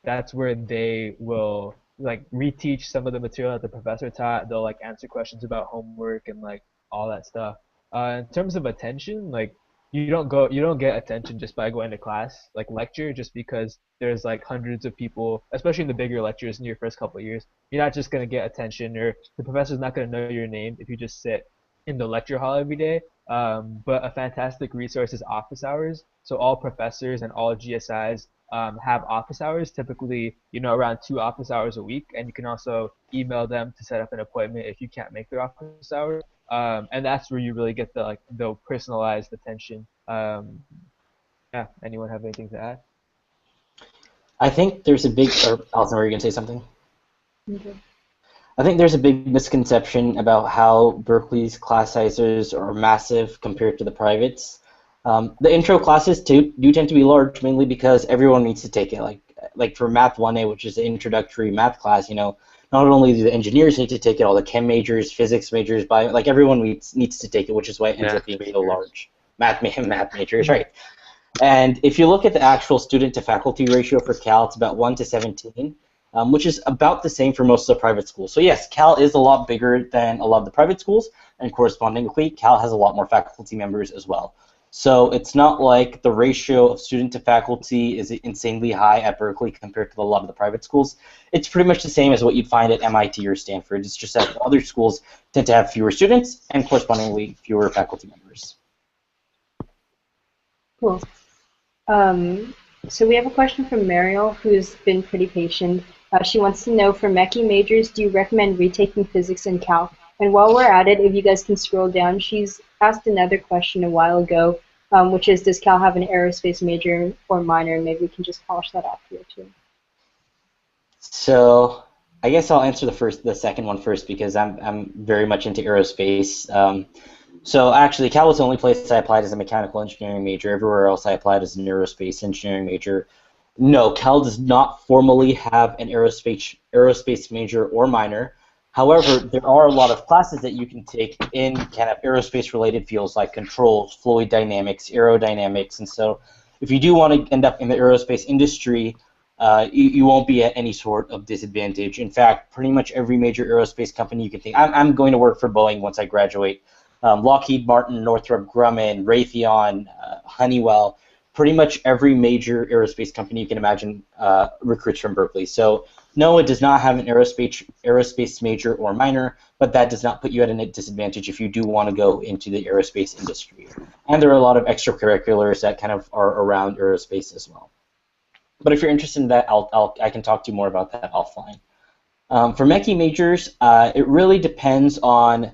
that's where they will like reteach some of the material that the professor taught. They'll like answer questions about homework and like all that stuff. In terms of attention, like you don't get attention just by going to class, like lecture, just because there's like hundreds of people, especially in the bigger lectures in your first couple of years. You're not just gonna get attention, or the professor's not gonna know your name if you just sit in the lecture hall every day. But a fantastic resource is office hours. So all professors and all GSIs have office hours, typically, around 2 office hours a week, and you can also email them to set up an appointment if you can't make their office hour. And that's where you really get the personalized attention. Yeah. Anyone have anything to add? I think there's a big. Or Alison, were you gonna say something? Okay. I think there's a big misconception about how Berkeley's class sizes are massive compared to the privates. The intro classes do tend to be large, mainly because everyone needs to take it. Like for Math 1A, which is the introductory math class, not only do the engineers need to take it, all the chem majors, physics majors, bio, like everyone needs to take it, which is why it ends up being so large. Math majors, right? And if you look at the actual student to faculty ratio for Cal, it's about 1 to 17. Which is about the same for most of the private schools. So yes, Cal is a lot bigger than a lot of the private schools, and correspondingly, Cal has a lot more faculty members as well. So it's not like the ratio of student to faculty is insanely high at Berkeley compared to a lot of the private schools. It's pretty much the same as what you'd find at MIT or Stanford. It's just that other schools tend to have fewer students and correspondingly fewer faculty members. Cool. So we have a question from Mariel, who's been pretty patient. She wants to know, for Mechie majors, do you recommend retaking physics and calc? And while we're at it, if you guys can scroll down, she's asked another question a while ago, which is, does Cal have an aerospace major or minor? Maybe we can just polish that off here too. So I guess I'll answer the second one first because I'm very much into aerospace. So actually, Cal was the only place I applied as a mechanical engineering major. Everywhere else I applied as an aerospace engineering major. No, Cal does not formally have an aerospace major or minor. However, there are a lot of classes that you can take in kind of aerospace-related fields like controls, fluid dynamics, aerodynamics, and so if you do want to end up in the aerospace industry, you won't be at any sort of disadvantage. In fact, pretty much every major aerospace company you can think. I'm going to work for Boeing once I graduate. Lockheed Martin, Northrop Grumman, Raytheon, Honeywell, pretty much every major aerospace company you can imagine recruits from Berkeley. So no, it does not have an aerospace major or minor, but that does not put you at a disadvantage if you do want to go into the aerospace industry. And there are a lot of extracurriculars that kind of are around aerospace as well. But if you're interested in that, I can talk to you more about that offline. For Mechie majors, it really depends on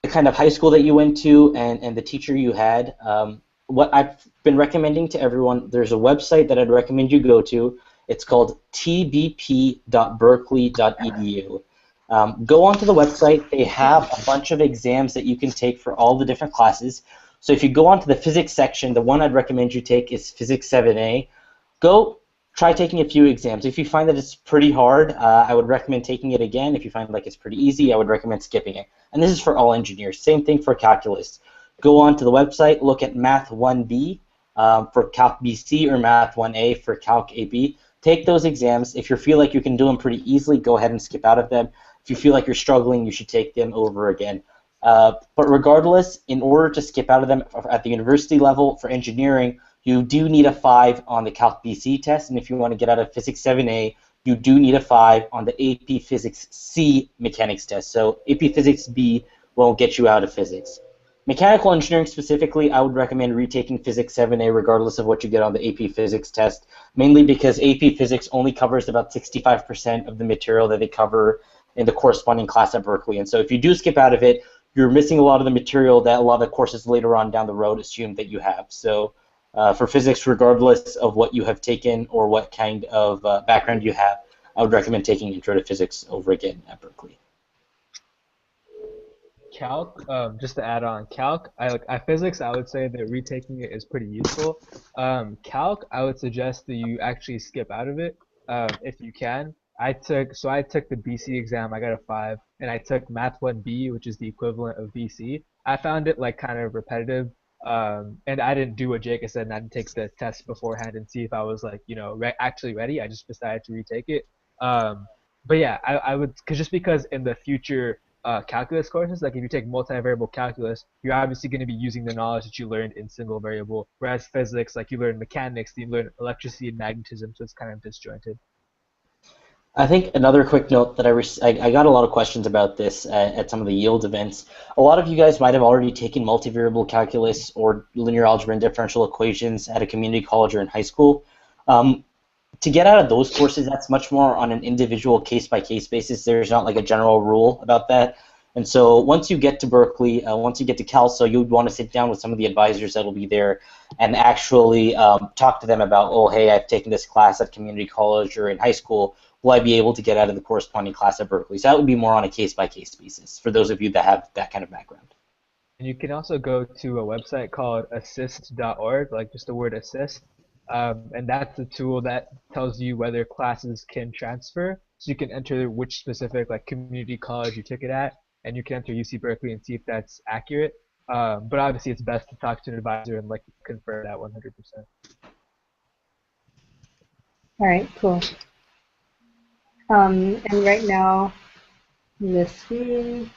the kind of high school that you went to and the teacher you had. What I've been recommending to everyone, there's a website that I'd recommend you go to. It's called tbp.berkeley.edu. Go onto the website. They have a bunch of exams that you can take for all the different classes. So if you go onto the physics section, the one I'd recommend you take is Physics 7A. Go try taking a few exams. If you find that it's pretty hard, I would recommend taking it again. If you find like it's pretty easy, I would recommend skipping it. And this is for all engineers. Same thing for calculus. Go on to the website, look at Math 1B for Calc BC or Math 1A for Calc AB. Take those exams. If you feel like you can do them pretty easily, go ahead and skip out of them. If you feel like you're struggling, you should take them over again. But regardless, in order to skip out of them at the university level for engineering, you do need a 5 on the Calc BC test, and if you want to get out of Physics 7A, you do need a 5 on the AP Physics C mechanics test. So AP Physics B won't get you out of physics. Mechanical engineering specifically, I would recommend retaking Physics 7A regardless of what you get on the AP Physics test, mainly because AP Physics only covers about 65% of the material that they cover in the corresponding class at Berkeley. And so if you do skip out of it, you're missing a lot of the material that a lot of the courses later on down the road assume that you have. So for physics, regardless of what you have taken or what kind of background you have, I would recommend taking Intro to Physics over again at Berkeley. Calc, just to add on, Calc, physics, I would say that retaking it is pretty useful. Calc, I would suggest that you actually skip out of it if you can. I took the BC exam, I got a 5, and I took Math 1B, which is the equivalent of BC. I found it like kind of repetitive, and I didn't do what Jacob said, and I didn't take the test beforehand and see if I was like, actually ready. I just decided to retake it. But yeah, I would, just because in the future calculus courses, like if you take multivariable calculus, you're obviously going to be using the knowledge that you learned in single variable, whereas physics, like you learn mechanics, you learn electricity and magnetism, so it's kind of disjointed. I think another quick note that I got a lot of questions about this at some of the yield events. A lot of you guys might have already taken multivariable calculus or linear algebra and differential equations at a community college or in high school. To get out of those courses, that's much more on an individual case-by-case basis. There's not like a general rule about that. And so once you get to Berkeley, once you get to CalSO, you'd want to sit down with some of the advisors that will be there and actually talk to them about, oh, hey, I've taken this class at community college or in high school. Will I be able to get out of the corresponding class at Berkeley? So that would be more on a case-by-case basis for those of you that have that kind of background. And you can also go to a website called assist.org, like just the word assist. And that's a tool that tells you whether classes can transfer. So you can enter which specific like community college you took it at, and you can enter UC Berkeley and see if that's accurate. But obviously it's best to talk to an advisor and like confirm that 100%. All right, cool. And right now, let's see.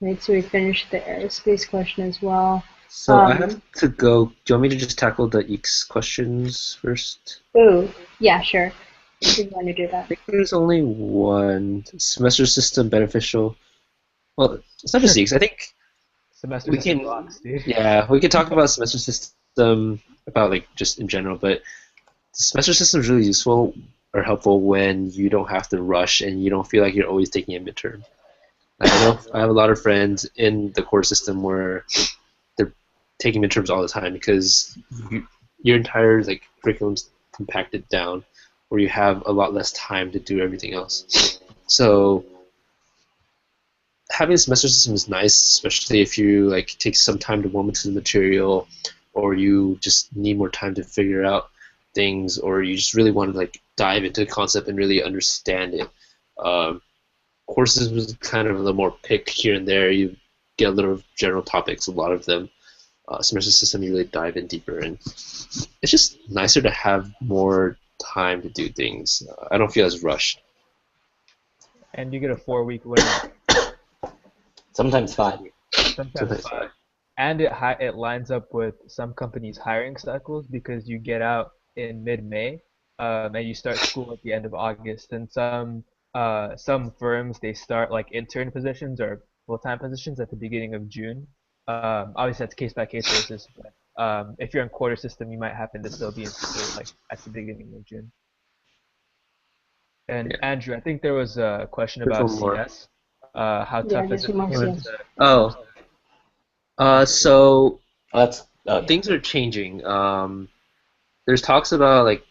Right, so we finished the aerospace question as well. So I have to go. Do you want me to just tackle the EECS questions first? Oh, yeah, sure. If you want to do that. I think there's only one semester system beneficial. Well, it's not just EECS. I think Semester we system can. rocks, dude. Yeah, we can talk about semester system about like just in general, but the semester system is really useful or helpful when you don't have to rush and you don't feel like you're always taking a midterm. Like, I know I have a lot of friends in the core system where they're taking midterms all the time because your entire like curriculum's compacted down, where you have a lot less time to do everything else. So having a semester system is nice, especially if you like take some time to warm into the material, or you just need more time to figure out things, or you just really want to like dive into the concept and really understand it. Courses was kind of a little more pick here and there. You get a little general topics, a lot of them. Semester system, you really dive in deeper, and it's just nicer to have more time to do things. I don't feel as rushed. And you get a 4-week winter. Sometimes 5. Sometimes 5. And it lines up with some companies' hiring cycles because you get out in mid-May, and you start school at the end of August. And some firms, they start like intern positions or full-time positions at the beginning of June. Obviously that's case by case basis, but if you're in quarter system, you might happen to still be in school like at the beginning of June. And Yeah. Andrew, I think there was a question There's about one more. CS. How tough is it with so That's okay. things are changing. There's talks about like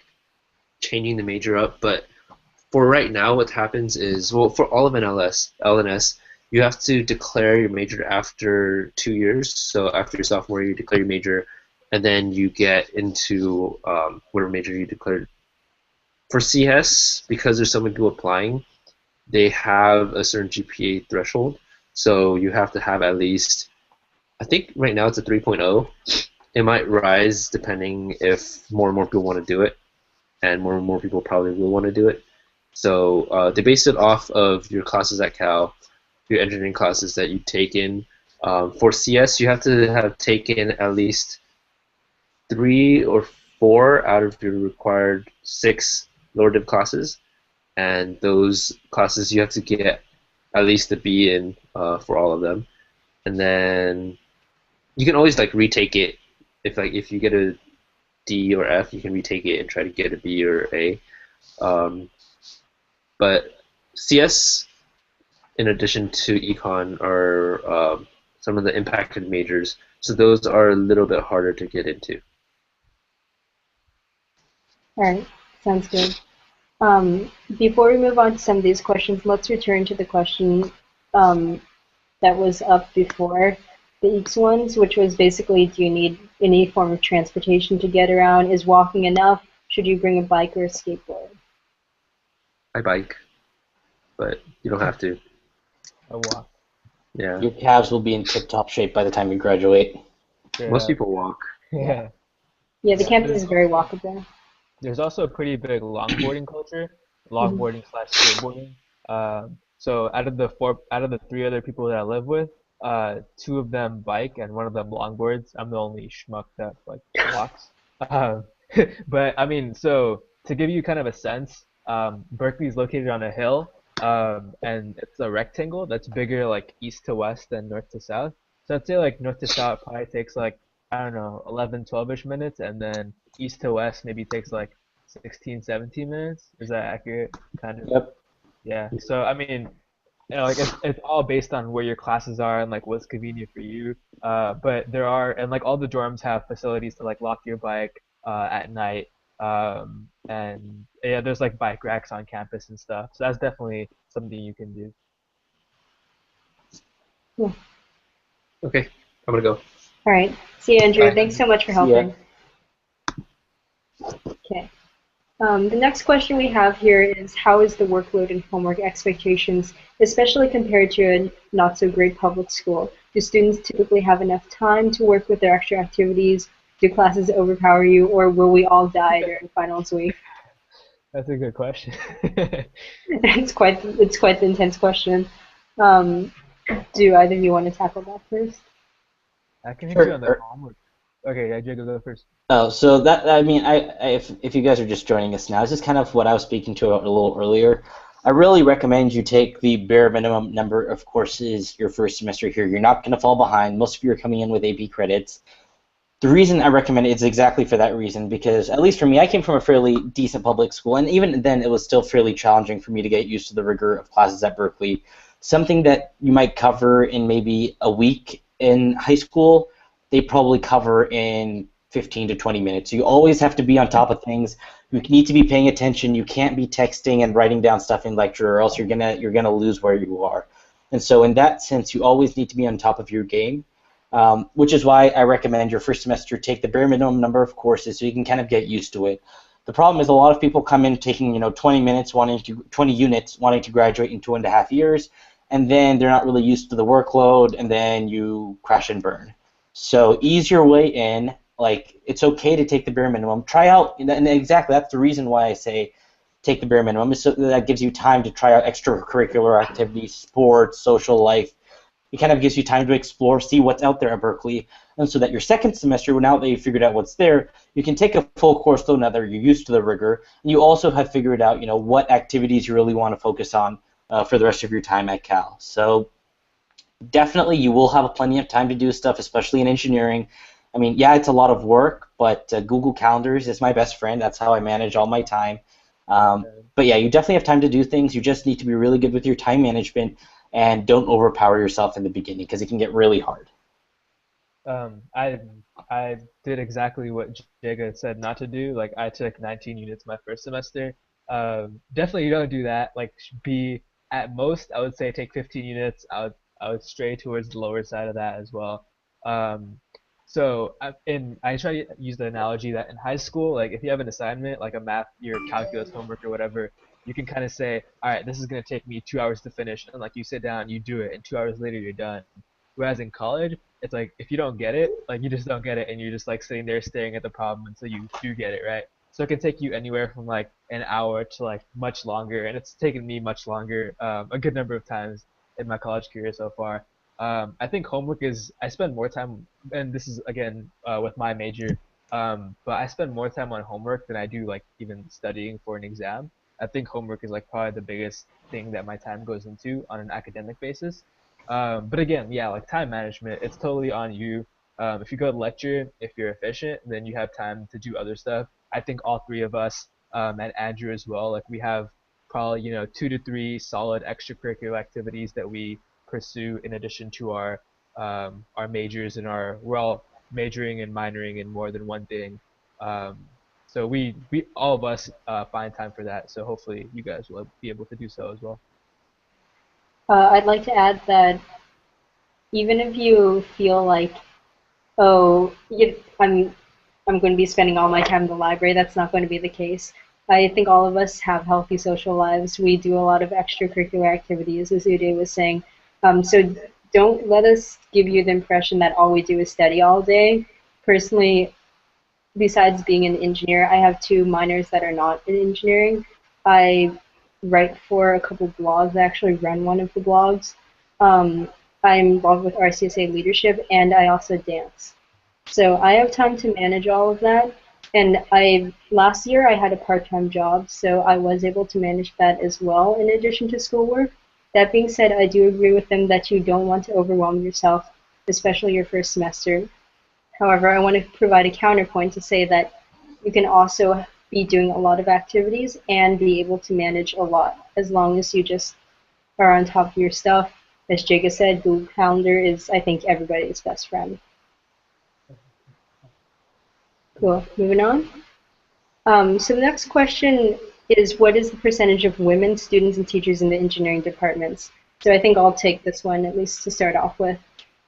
changing the major up, but for right now, what happens is, well, for all of LNS, you have to declare your major after 2 years. So after your sophomore year, you declare your major, and then you get into whatever major you declared. For CS, because there's so many people applying, they have a certain GPA threshold. So you have to have at least, I think right now it's a 3.0. It might rise depending if more and more people want to do it, and more people probably will want to do it. So they base it off of your classes at Cal, your engineering classes that you take in. For CS, you have to have taken at least 3 or 4 out of your required 6 lower div classes, and those classes you have to get at least a B in for all of them. And then you can always like retake it. If you get a D or F, you can retake it and try to get a B or A. But CS, in addition to econ, are some of the impacted majors, so those are a little bit harder to get into. All right, sounds good. Before we move on to some of these questions, let's return to the question that was up before the EECS ones, which was basically, do you need any form of transportation to get around? Is walking enough? Should you bring a bike or a skateboard? I bike, but you don't have to. a walk? Yeah. Your calves will be in tip-top shape by the time you graduate. Most people walk. Yeah. Yeah, the campus is very walkable. There's also a pretty big longboarding culture, longboarding / skateboarding. So out of the 3 other people that I live with, 2 of them bike and 1 of them longboards. I'm the only schmuck that like walks. But I mean, so to give you kind of a sense, Berkeley is located on a hill, and it's a rectangle that's bigger like east to west than north to south. So I'd say like north to south probably takes like, I don't know, 11, 12-ish minutes, and then east to west maybe takes like 16, 17 minutes. Is that accurate? Kind of. Yep. Yeah. So I mean, like it's all based on where your classes are and like what's convenient for you. But there are, and like all the dorms have facilities to like lock your bike at night. And yeah, there's like bike racks on campus and stuff. So that's definitely something you can do. Yeah. Okay, I'm gonna go. All right. See you, Andrew. Bye. Thanks so much for See ya. helping. Okay. The next question we have here is, how is the workload and homework expectations, especially compared to a not-so-great public school? Do students typically have enough time to work with their extra activities? Do classes overpower you, or will we all die during finals week? That's a good question. It's quite the intense question. Do either of you want to tackle that first? I can hit you Sure. on the homework. Okay, yeah, Jacob, go first. Oh, so that I mean, if you guys are just joining us now, this is kind of what I was speaking to a little earlier. I really recommend you take the bare minimum number of courses your first semester here. You're not going to fall behind. Most of you are coming in with AP credits. The reason I recommend it is exactly for that reason, because at least for me, I came from a fairly decent public school, and even then, it was still fairly challenging for me to get used to the rigor of classes at Berkeley. Something that you might cover in maybe a week in high school, they probably cover in 15 to 20 minutes. You always have to be on top of things. You need to be paying attention. You can't be texting and writing down stuff in lecture, or else you're gonna lose where you are. And so, in that sense, you always need to be on top of your game. Which is why I recommend your first semester take the bare minimum number of courses so you can kind of get used to it. The problem is a lot of people come in taking 20 units wanting to graduate in 2.5 years, and then they're not really used to the workload, and then you crash and burn. So ease your way in. Like, it's okay to take the bare minimum. Try out, and exactly that's the reason why I say take the bare minimum, is so that gives you time to try out extracurricular activities, sports, social life. It kind of gives you time to explore, see what's out there at Berkeley, and so that your second semester, now that you've figured out what's there, you can take a full course load now that you're used to the rigor, and you also have figured out, what activities you really want to focus on for the rest of your time at Cal. So definitely you will have plenty of time to do stuff, especially in engineering. I mean, yeah, it's a lot of work, but Google Calendars is my best friend. That's how I manage all my time. But yeah, you definitely have time to do things. You just need to be really good with your time management and don't overpower yourself in the beginning because it can get really hard. I did exactly what Jacob said not to do. Like I took 19 units my first semester. Definitely you don't do that. Like be at most I would say take 15 units. I would stray towards the lower side of that as well. Um, I try to use the analogy that in high school, like if you have an assignment, like a math, your calculus homework or whatever, you can kind of say, all right, this is gonna take me 2 hours to finish, and like you sit down, you do it, and 2 hours later you're done. Whereas in college, it's like if you don't get it, like you just don't get it, and you're just like sitting there staring at the problem until you do get it, right? So it can take you anywhere from like an hour to like much longer, and it's taken me much longer, a good number of times in my college career so far. I think homework is I spend more time, and this is again with my major, but I spend more time on homework than I do like even studying for an exam. I think homework is like probably the biggest thing that my time goes into on an academic basis. But again, yeah, like time management, it's totally on you. If you go to lecture, if you're efficient, then you have time to do other stuff. I think all three of us, and Andrew as well, like we have probably 2 to 3 solid extracurricular activities that we pursue in addition to our majors and we're all majoring and minoring in more than one thing. Um, so we all of us find time for that. So hopefully you guys will be able to do so as well. I'd like to add that even if you feel like, oh, I'm going to be spending all my time in the library, that's not going to be the case. I think all of us have healthy social lives. We do a lot of extracurricular activities, as Uday was saying. So don't let us give you the impression that all we do is study all day. Personally, besides being an engineer, I have two minors that are not in engineering. I write for a couple blogs. I actually run one of the blogs. Um, I'm involved with RCSA leadership, and I also dance. So I have time to manage all of that. And last year I had a part-time job, so I was able to manage that as well in addition to schoolwork. That being said, I do agree with them that you don't want to overwhelm yourself, especially your first semester. However, I want to provide a counterpoint to say that you can also be doing a lot of activities and be able to manage a lot as long as you just are on top of your stuff. As Jaga said, Google Calendar is, I think, everybody's best friend. Cool. Moving on. So the next question is, what is the percentage of women students and teachers in the engineering departments? So I think I'll take this one, at least to start off with.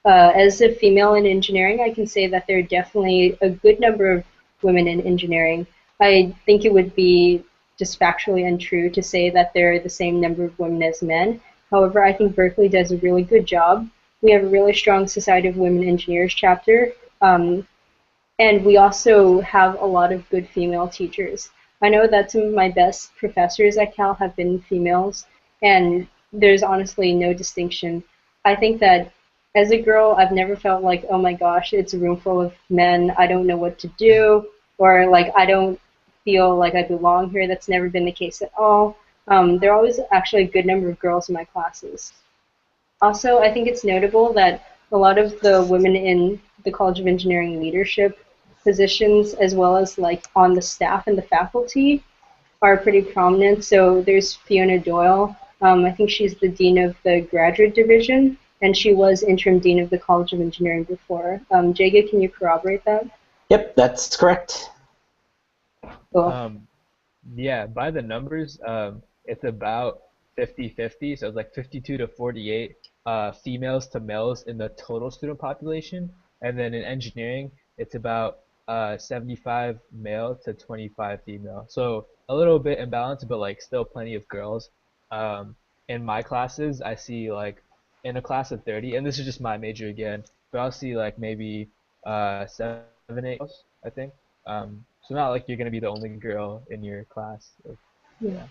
As a female in engineering, I can say that there are definitely a good number of women in engineering. I think it would be just factually untrue to say that there are the same number of women as men. However, I think Berkeley does a really good job. We have a really strong Society of Women Engineers chapter. And we also have a lot of good female teachers. I know that some of my best professors at Cal have been females, and there's honestly no distinction. I think that as a girl, I've never felt like, oh my gosh, it's a room full of men, I don't know what to do, or like I don't feel like I belong here. That's never been the case at all. There are always actually a good number of girls in my classes. Also, I think it's notable that a lot of the women in the College of Engineering leadership positions, as well as like on the staff and the faculty, are pretty prominent. So there's Fiona Doyle. I think she's the dean of the graduate division, and she was interim dean of the College of Engineering before. Jaga, can you corroborate that? Yep, that's correct. Cool. Yeah, by the numbers, it's about 50-50, so it's like 52 to 48 females to males in the total student population, and then in engineering, it's about 75 male to 25 female. So a little bit imbalanced, but like still plenty of girls. In my classes, I see like in a class of 30, and this is just my major again, but I'll see like maybe 7, 8 girls, I think. So not like you're gonna be the only girl in your class. Yeah.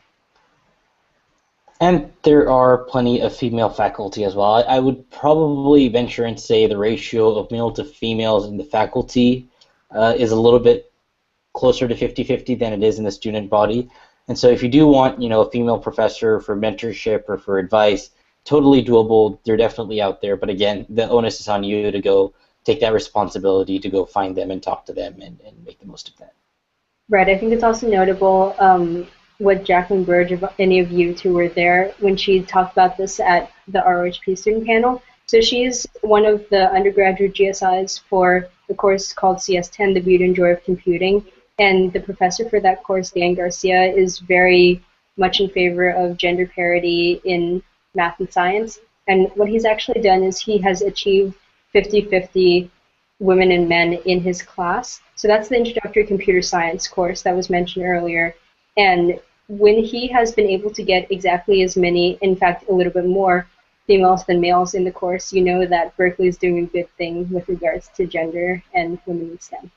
And there are plenty of female faculty as well. I would probably venture and say the ratio of male to females in the faculty is a little bit closer to 50-50 than it is in the student body. And so if you do want, a female professor for mentorship or for advice, totally doable. They're definitely out there. But again, the onus is on you to go take that responsibility to go find them and talk to them and make the most of that. Right. I think it's also notable what Jacqueline Burge, if any of you two were there, when she talked about this at the ROHP student panel. So she's one of the undergraduate GSIs for the course called CS10, The Beauty and Joy of Computing. And the professor for that course, Dan Garcia, is very much in favor of gender parity in math and science. And what he's actually done is he has achieved 50-50 women and men in his class. So that's the introductory computer science course that was mentioned earlier. And when he has been able to get exactly as many, in fact, a little bit more females than males in the course, you know that Berkeley is doing a good thing with regards to gender and women in STEM.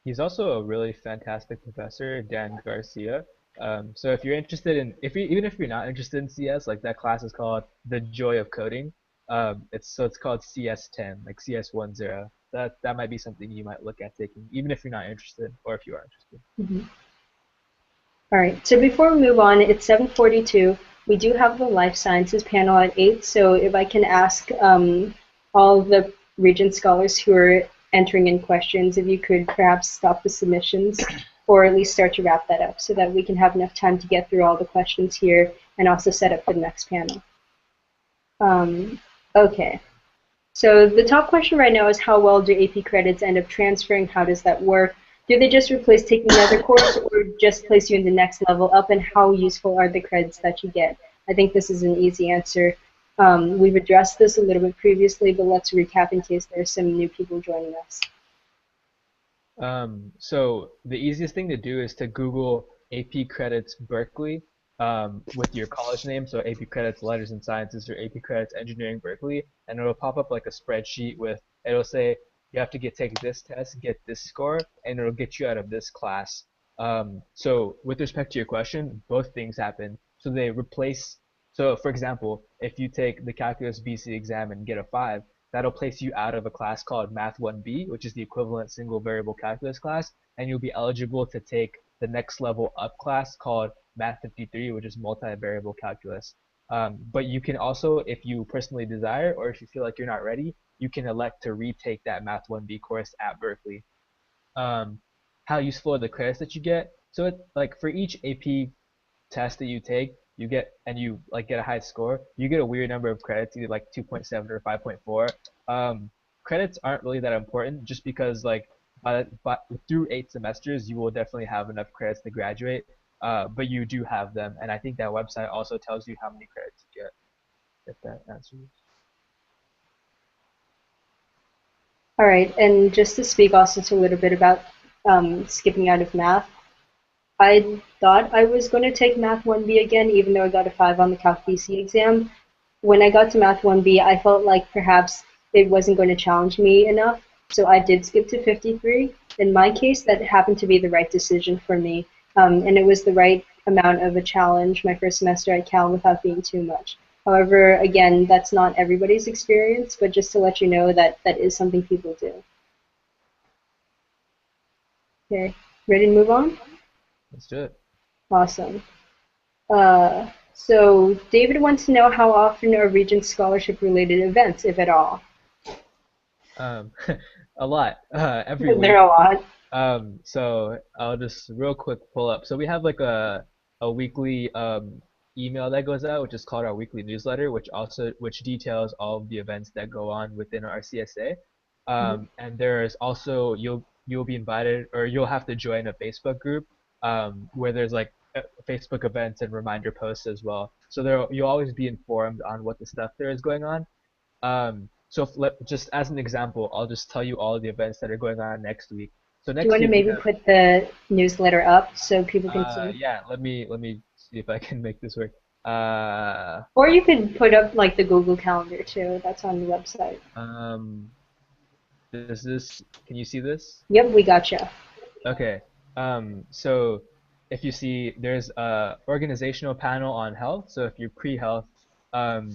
He's also a really fantastic professor, Dan Garcia. So if you're interested in, even if you're not interested in CS, like that class is called The Joy of Coding. It's called CS10, like CS10. That might be something you might look at taking, even if you're not interested, or if you are interested. Mm-hmm. All right, so before we move on, it's 7:42. We do have the life sciences panel at 8, so if I can ask all the Regents scholars who are entering in questions, if you could perhaps stop the submissions or at least start to wrap that up so that we can have enough time to get through all the questions here and also set up the next panel. Okay, so the top question right now is how well do AP credits end up transferring? How does that work? Do they just replace taking another course or just place you in the next level up, and how useful are the credits that you get? I think this is an easy answer. We've addressed this a little bit previously, but let's recap in case there's some new people joining us. So the easiest thing to do is to Google AP Credits Berkeley with your college name, so AP Credits Letters and Sciences or AP Credits Engineering Berkeley, and it'll pop up like a spreadsheet it'll say you have to take this test, get this score, and it'll get you out of this class. So with respect to your question, both things happen. So they replace, so for example, if you take the Calculus BC exam and get a 5, that'll place you out of a class called Math 1B, which is the equivalent single variable calculus class, and you'll be eligible to take the next level up class called Math 53, which is multivariable calculus. But you can also, if you personally desire, or if you feel like you're not ready, you can elect to retake that Math 1B course at Berkeley. How useful are the credits that you get? So it, like for each AP test that you take, you get a high score, you get a weird number of credits, either like 2.7 or 5.4. Credits aren't really that important, just because like through 8 semesters you will definitely have enough credits to graduate, but you do have them, and I think that website also tells you how many credits you get, if that answers. All right, and just to speak also to a little bit about skipping out of math, I thought I was going to take Math 1B again, even though I got a 5 on the Calc BC exam. When I got to Math 1B, I felt like perhaps it wasn't going to challenge me enough, so I did skip to 53. In my case, that happened to be the right decision for me, and it was the right amount of a challenge my first semester at Cal without being too much. However, again, that's not everybody's experience, but just to let you know that that is something people do. Okay, ready to move on? Let's do it. Awesome. So David wants to know how often are Regents scholarship-related events, if at all? Um, a lot, every week. There are a lot. So I'll just real quick pull up. So we have like a weekly email that goes out, which is called our weekly newsletter, which details all of the events that go on within our RCSA. And there's also you'll be invited, or you'll have to join a Facebook group where there's like Facebook events and reminder posts as well. So you'll always be informed on what the stuff there is going on. So just as an example, I'll just tell you all of the events that are going on next week. So Do you next want to week we maybe have, put the newsletter up so people can see? yeah, let me see if I can make this work. Or you could put up like the Google Calendar too. That's on the website. Um, can you see this? Yep, we gotcha. Okay. So if you see, there's a organizational panel on health. So if you're pre-health,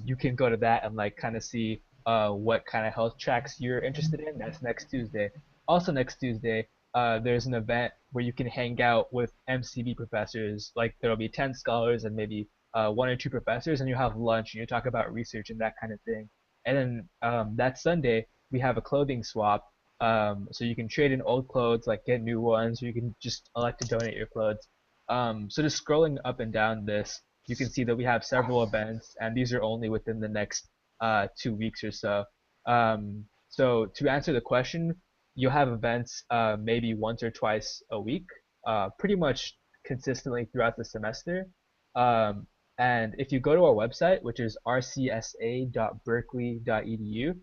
you can go to that and like kind of see what kind of health tracks you're interested in. That's next Tuesday. Also next Tuesday, there's an event where you can hang out with MCB professors. Like there'll be 10 scholars and maybe one or two professors, and you have lunch and you talk about research and that kind of thing. And then that Sunday, we have a clothing swap, so you can trade in old clothes, like get new ones, or you can just elect to donate your clothes. So just scrolling up and down this, you can see that we have several events, and these are only within the next 2 weeks or so. So to answer the question, you'll have events maybe once or twice a week, pretty much consistently throughout the semester. Um, and if you go to our website, which is rcsa.berkeley.edu,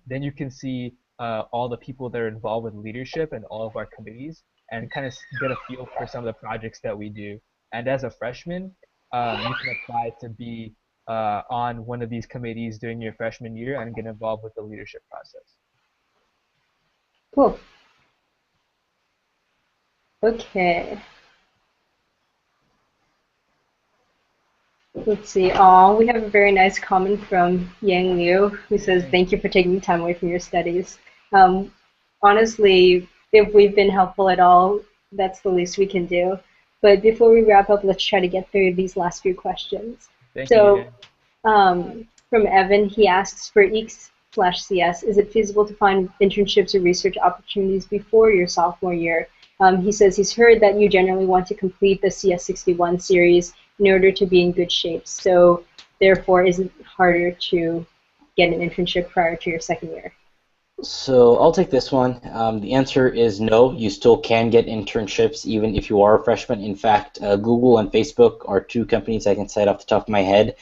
then you can see all the people that are involved with leadership and all of our committees, and kind of get a feel for some of the projects that we do. And as a freshman, you can apply to be on one of these committees during your freshman year and get involved with the leadership process. Cool. Okay. Let's see. We have a very nice comment from Yang Liu, who says, "Thank you for taking the time away from your studies." Honestly, if we've been helpful at all, that's the least we can do. But before we wrap up, let's try to get through these last few questions. Thank So, you, from Evan, he asks, for EECS/CS, is it feasible to find internships or research opportunities before your sophomore year? He says he's heard that you generally want to complete the CS61 series in order to be in good shape. So therefore, is it harder to get an internship prior to your second year? So I'll take this one. The answer is no. You still can get internships even if you are a freshman. In fact, Google and Facebook are two companies I can cite off the top of my head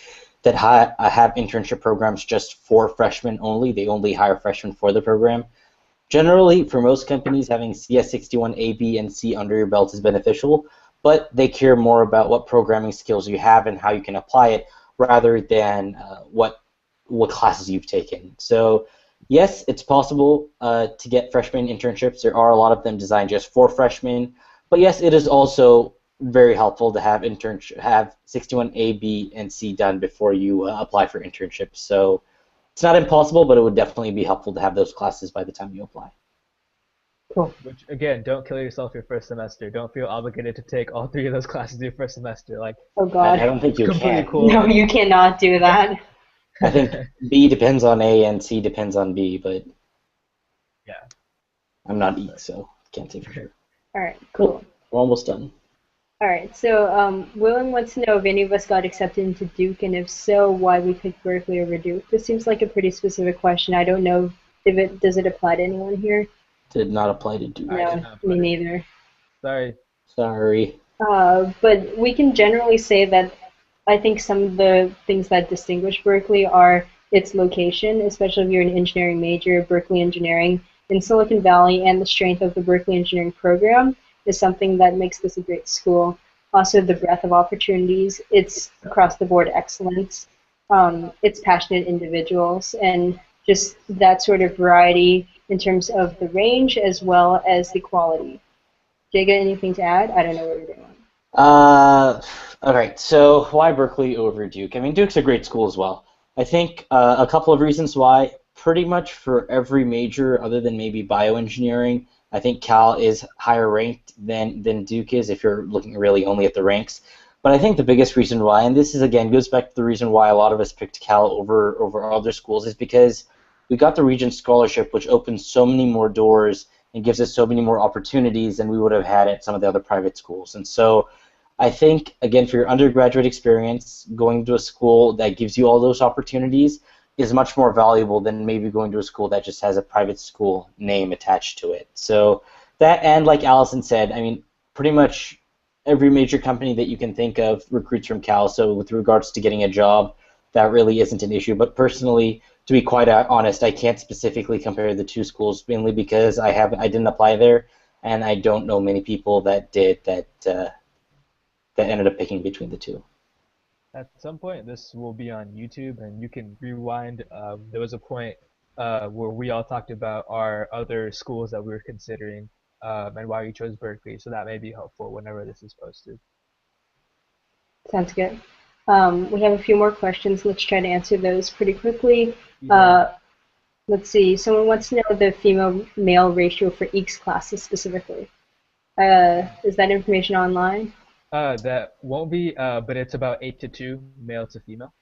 that have internship programs just for freshmen only. They only hire freshmen for the program. Generally, for most companies, having CS61 A, B, and C under your belt is beneficial, but they care more about what programming skills you have and how you can apply it rather than what classes you've taken. So yes, it's possible to get freshman internships. There are a lot of them designed just for freshmen, but yes, it is also very helpful to have 61 A, B, and C done before you apply for internships. So it's not impossible, but it would definitely be helpful to have those classes by the time you apply. Cool. Which again, don't kill yourself your first semester. Don't feel obligated to take all 3 of those classes your first semester. Like, Oh God. I don't think you completely can. cool. No, you cannot do that. I think B depends on A and C depends on B, but yeah, I'm not E, so can't say for sure. All right, cool. We're almost done. All right, so William wants to know if any of us got accepted into Duke, and if so, why we picked Berkeley over Duke. This seems like a pretty specific question. I don't know if does it apply to anyone here? Did not apply to Duke. No, me neither. Sorry. Sorry. But we can generally say that I think some of the things that distinguish Berkeley are its location, especially if you're an engineering major, Berkeley Engineering in Silicon Valley, and the strength of the Berkeley Engineering program is something that makes this a great school. Also, the breadth of opportunities, it's across the board excellence, it's passionate individuals, and just that sort of variety in terms of the range as well as the quality. Jaga, anything to add? I don't know what you're doing. Uh, all right. So why Berkeley over Duke? I mean, Duke's a great school as well. I think a couple of reasons why. Pretty much for every major, other than maybe bioengineering, I think Cal is higher ranked than Duke is if you're looking really only at the ranks. But I think the biggest reason why, and this is again goes back to the reason why a lot of us picked Cal over other schools, is because we got the Regents scholarship, which opens so many more doors and gives us so many more opportunities than we would have had at some of the other private schools. And so I think, again, for your undergraduate experience, going to a school that gives you all those opportunities is much more valuable than maybe going to a school that just has a private school name attached to it. So that, and like Allison said, I mean, pretty much every major company that you can think of recruits from Cal. So with regards to getting a job, that really isn't an issue. But personally, to be quite honest, I can't specifically compare the two schools, mainly because I didn't apply there, and I don't know many people that did that ended up picking between the two. At some point, this will be on YouTube, and you can rewind. There was a point where we all talked about our other schools that we were considering and why we chose Berkeley, so that may be helpful whenever this is posted. Sounds good. We have a few more questions. Let's try to answer those pretty quickly. Yeah. Let's see. Someone wants to know the female-male ratio for each classes specifically. Is that information online? That won't be, but it's about 8 to 2, male to female.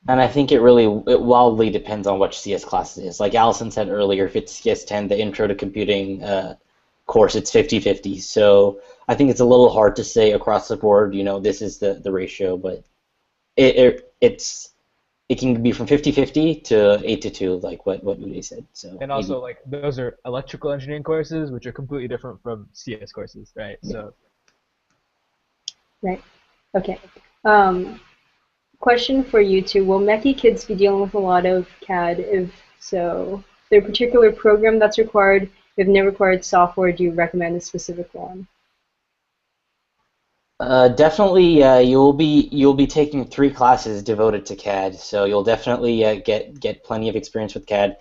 And I think it wildly depends on which CS class it is. Like Allison said earlier, if it's CS 10, the Intro to Computing course, it's 50-50. So I think it's a little hard to say across the board, this is the ratio, but it can be from 50-50 to 8 to 2, like what Uday said. So And also, like, those are electrical engineering courses, which are completely different from CS courses, right? Yeah. So, Right. Okay. Question for you two. Will Mechie kids be dealing with a lot of CAD? If so, is there a particular program that's required? If no required software, do you recommend a specific one? Definitely, you'll be taking 3 classes devoted to CAD, so you'll definitely get plenty of experience with CAD.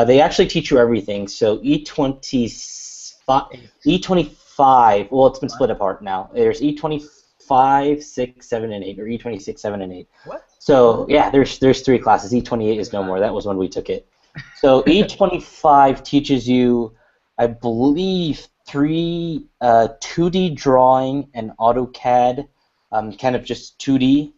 They actually teach you everything. So E25. Well, it's been split apart now. There's E25, 6, 7, and 8, or E26, 7, and 8. what? So yeah, there's 3 classes. E28 is no more. That was when we took it. So E25 teaches you, I believe, 2D drawing and AutoCAD, kind of just 2D.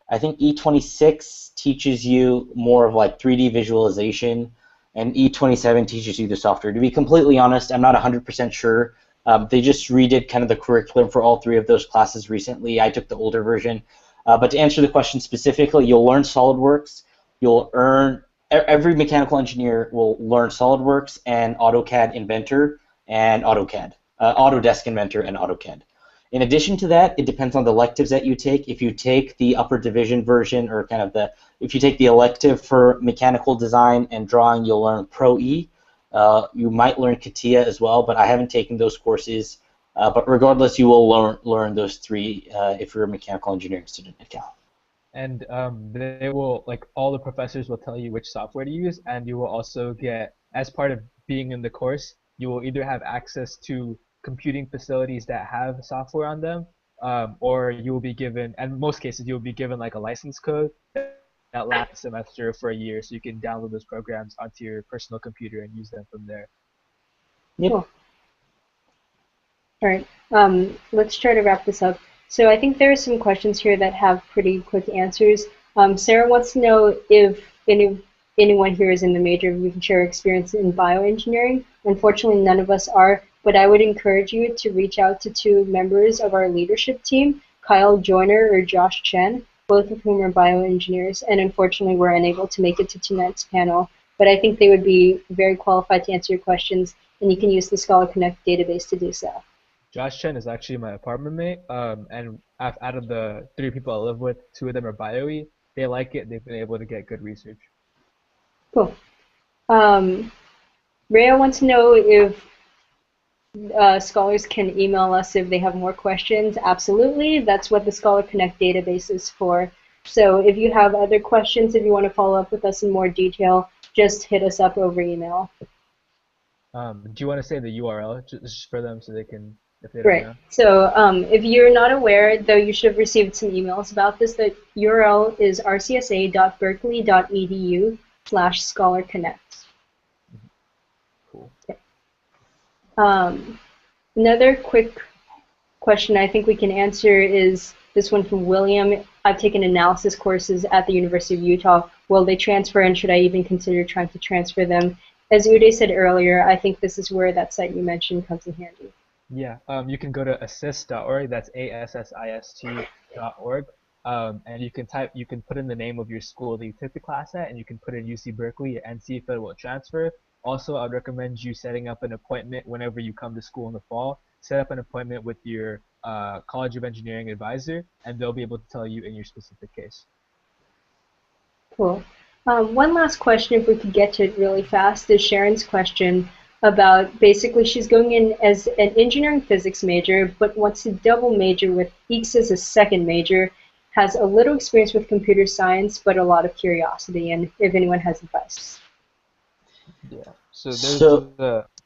I think E26 teaches you more of like 3D visualization, and E27 teaches you the software. To be completely honest, I'm not 100% sure. They just redid kind of the curriculum for all 3 of those classes recently. I took the older version. But to answer the question specifically, you'll learn SolidWorks. Every mechanical engineer will learn SolidWorks and AutoCAD Inventor and AutoCAD, Autodesk Inventor and AutoCAD. In addition to that, it depends on the electives that you take. If you take the upper division version, or if you take the elective for mechanical design and drawing, you'll learn Pro E. You might learn CATIA as well, but I haven't taken those courses. But regardless, you will learn those 3 if you're a mechanical engineering student at Cal. And they will, like, all the professors will tell you which software to use, and you will also get, as part of being in the course, you will either have access to computing facilities that have software on them, or you will be given, and in most cases, you will be given like a license code that lasts semester for a year, so you can download those programs onto your personal computer and use them from there. Yep. Cool. All right. Let's try to wrap this up. So I think there are some questions here that have pretty quick answers. Sarah wants to know if anyone here is in the major, if we can share experience in bioengineering. Unfortunately, none of us are, but I would encourage you to reach out to 2 members of our leadership team, Kyle Joyner or Josh Chen, both of whom are bioengineers, and unfortunately we're unable to make it to tonight's panel. But I think they would be very qualified to answer your questions, and you can use the Scholar Connect database to do so. Josh Chen is actually my apartment mate, and out of the 3 people I live with, 2 of them are bio-y. They like it. They've been able to get good research. Cool. Rhea wants to know if scholars can email us if they have more questions. Absolutely. That's what the Scholar Connect database is for. So if you have other questions, if you want to follow up with us in more detail, just hit us up over email. Do you want to say the URL just for them so they can if they don't Right. know. So if you're not aware, though you should have received some emails about this, the URL is rcsa.berkeley.edu/scholarconnect. Cool. Another quick question I think we can answer is this one from William. I've taken analysis courses at the University of Utah. Will they transfer, and should I even consider trying to transfer them? As Uday said earlier, I think this is where that site you mentioned comes in handy. Yeah, you can go to assist.org. That's ASSIST.org. And you can put in the name of your school that you took the class at, and you can put in UC Berkeley and see if it will transfer. Also, I'd recommend you setting up an appointment whenever you come to school in the fall. Set up an appointment with your College of Engineering advisor, and they'll be able to tell you in your specific case. Cool. One last question, if we could get to it really fast, is Sharon's question about basically she's going in as an engineering physics major, but wants to double major with EECS as a second major, has a little experience with computer science, but a lot of curiosity, and if anyone has advice. Yeah. So there's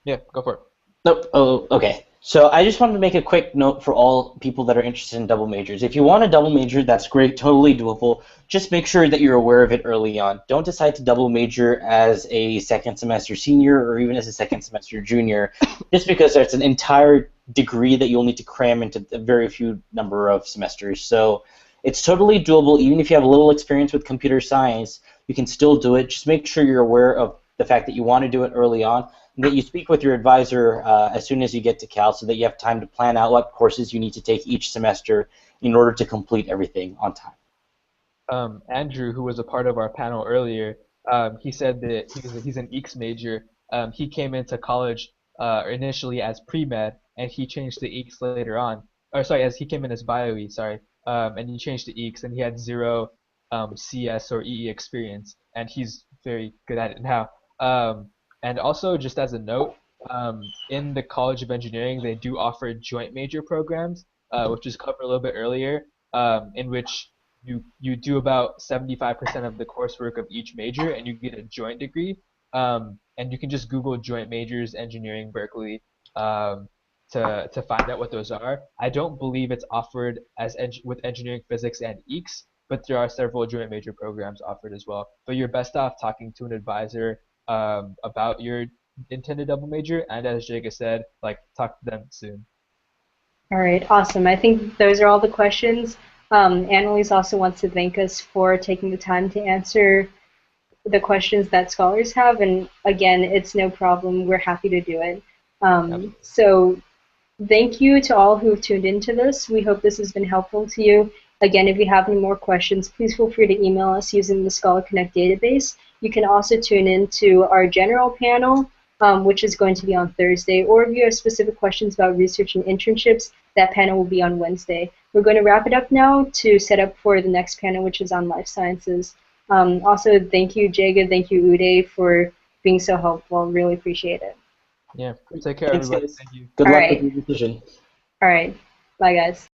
yeah, go for it. Nope. Oh, okay. So I just wanted to make a quick note for all people that are interested in double majors. If you want a double major, that's great, totally doable. Just make sure that you're aware of it early on. Don't decide to double major as a second semester senior or even as a second semester junior, just because there's an entire degree that you'll need to cram into a very few number of semesters. So it's totally doable. Even if you have a little experience with computer science, you can still do it. Just make sure you're aware of the fact that you want to do it early on, and that you speak with your advisor as soon as you get to Cal, so that you have time to plan out what courses you need to take each semester in order to complete everything on time. Andrew, who was a part of our panel earlier, he said that he's an EECS major. He came into college initially as pre-med, and he changed to EECS later on. Or sorry, as he came in as bio-E, sorry, and he changed to EECS, and he had zero CS or EE experience, and he's very good at it now. And also, just as a note, in the College of Engineering, they do offer joint major programs, which was covered a little bit earlier, in which you do about 75% of the coursework of each major, and you get a joint degree. And you can just Google joint majors engineering Berkeley to find out what those are. I don't believe it's offered as with engineering physics and EECS, but there are several joint major programs offered as well. But you're best off talking to an advisor about your intended double major, and as Jaga said, like talk to them soon. All right, awesome. I think those are all the questions. Annalise also wants to thank us for taking the time to answer the questions that scholars have, and again, it's no problem. We're happy to do it. So thank you to all who have tuned into this. We hope this has been helpful to you. Again, if you have any more questions, please feel free to email us using the Scholar Connect database. You can also tune in to our general panel, which is going to be on Thursday, or if you have specific questions about research and internships, that panel will be on Wednesday. We're going to wrap it up now to set up for the next panel, which is on life sciences. Also, thank you, Jaga, thank you, Uday, for being so helpful. Really appreciate it. Yeah, take care, Thanks, everybody. guys. Thank you. Good All luck right. with your decision. All right. Bye, guys.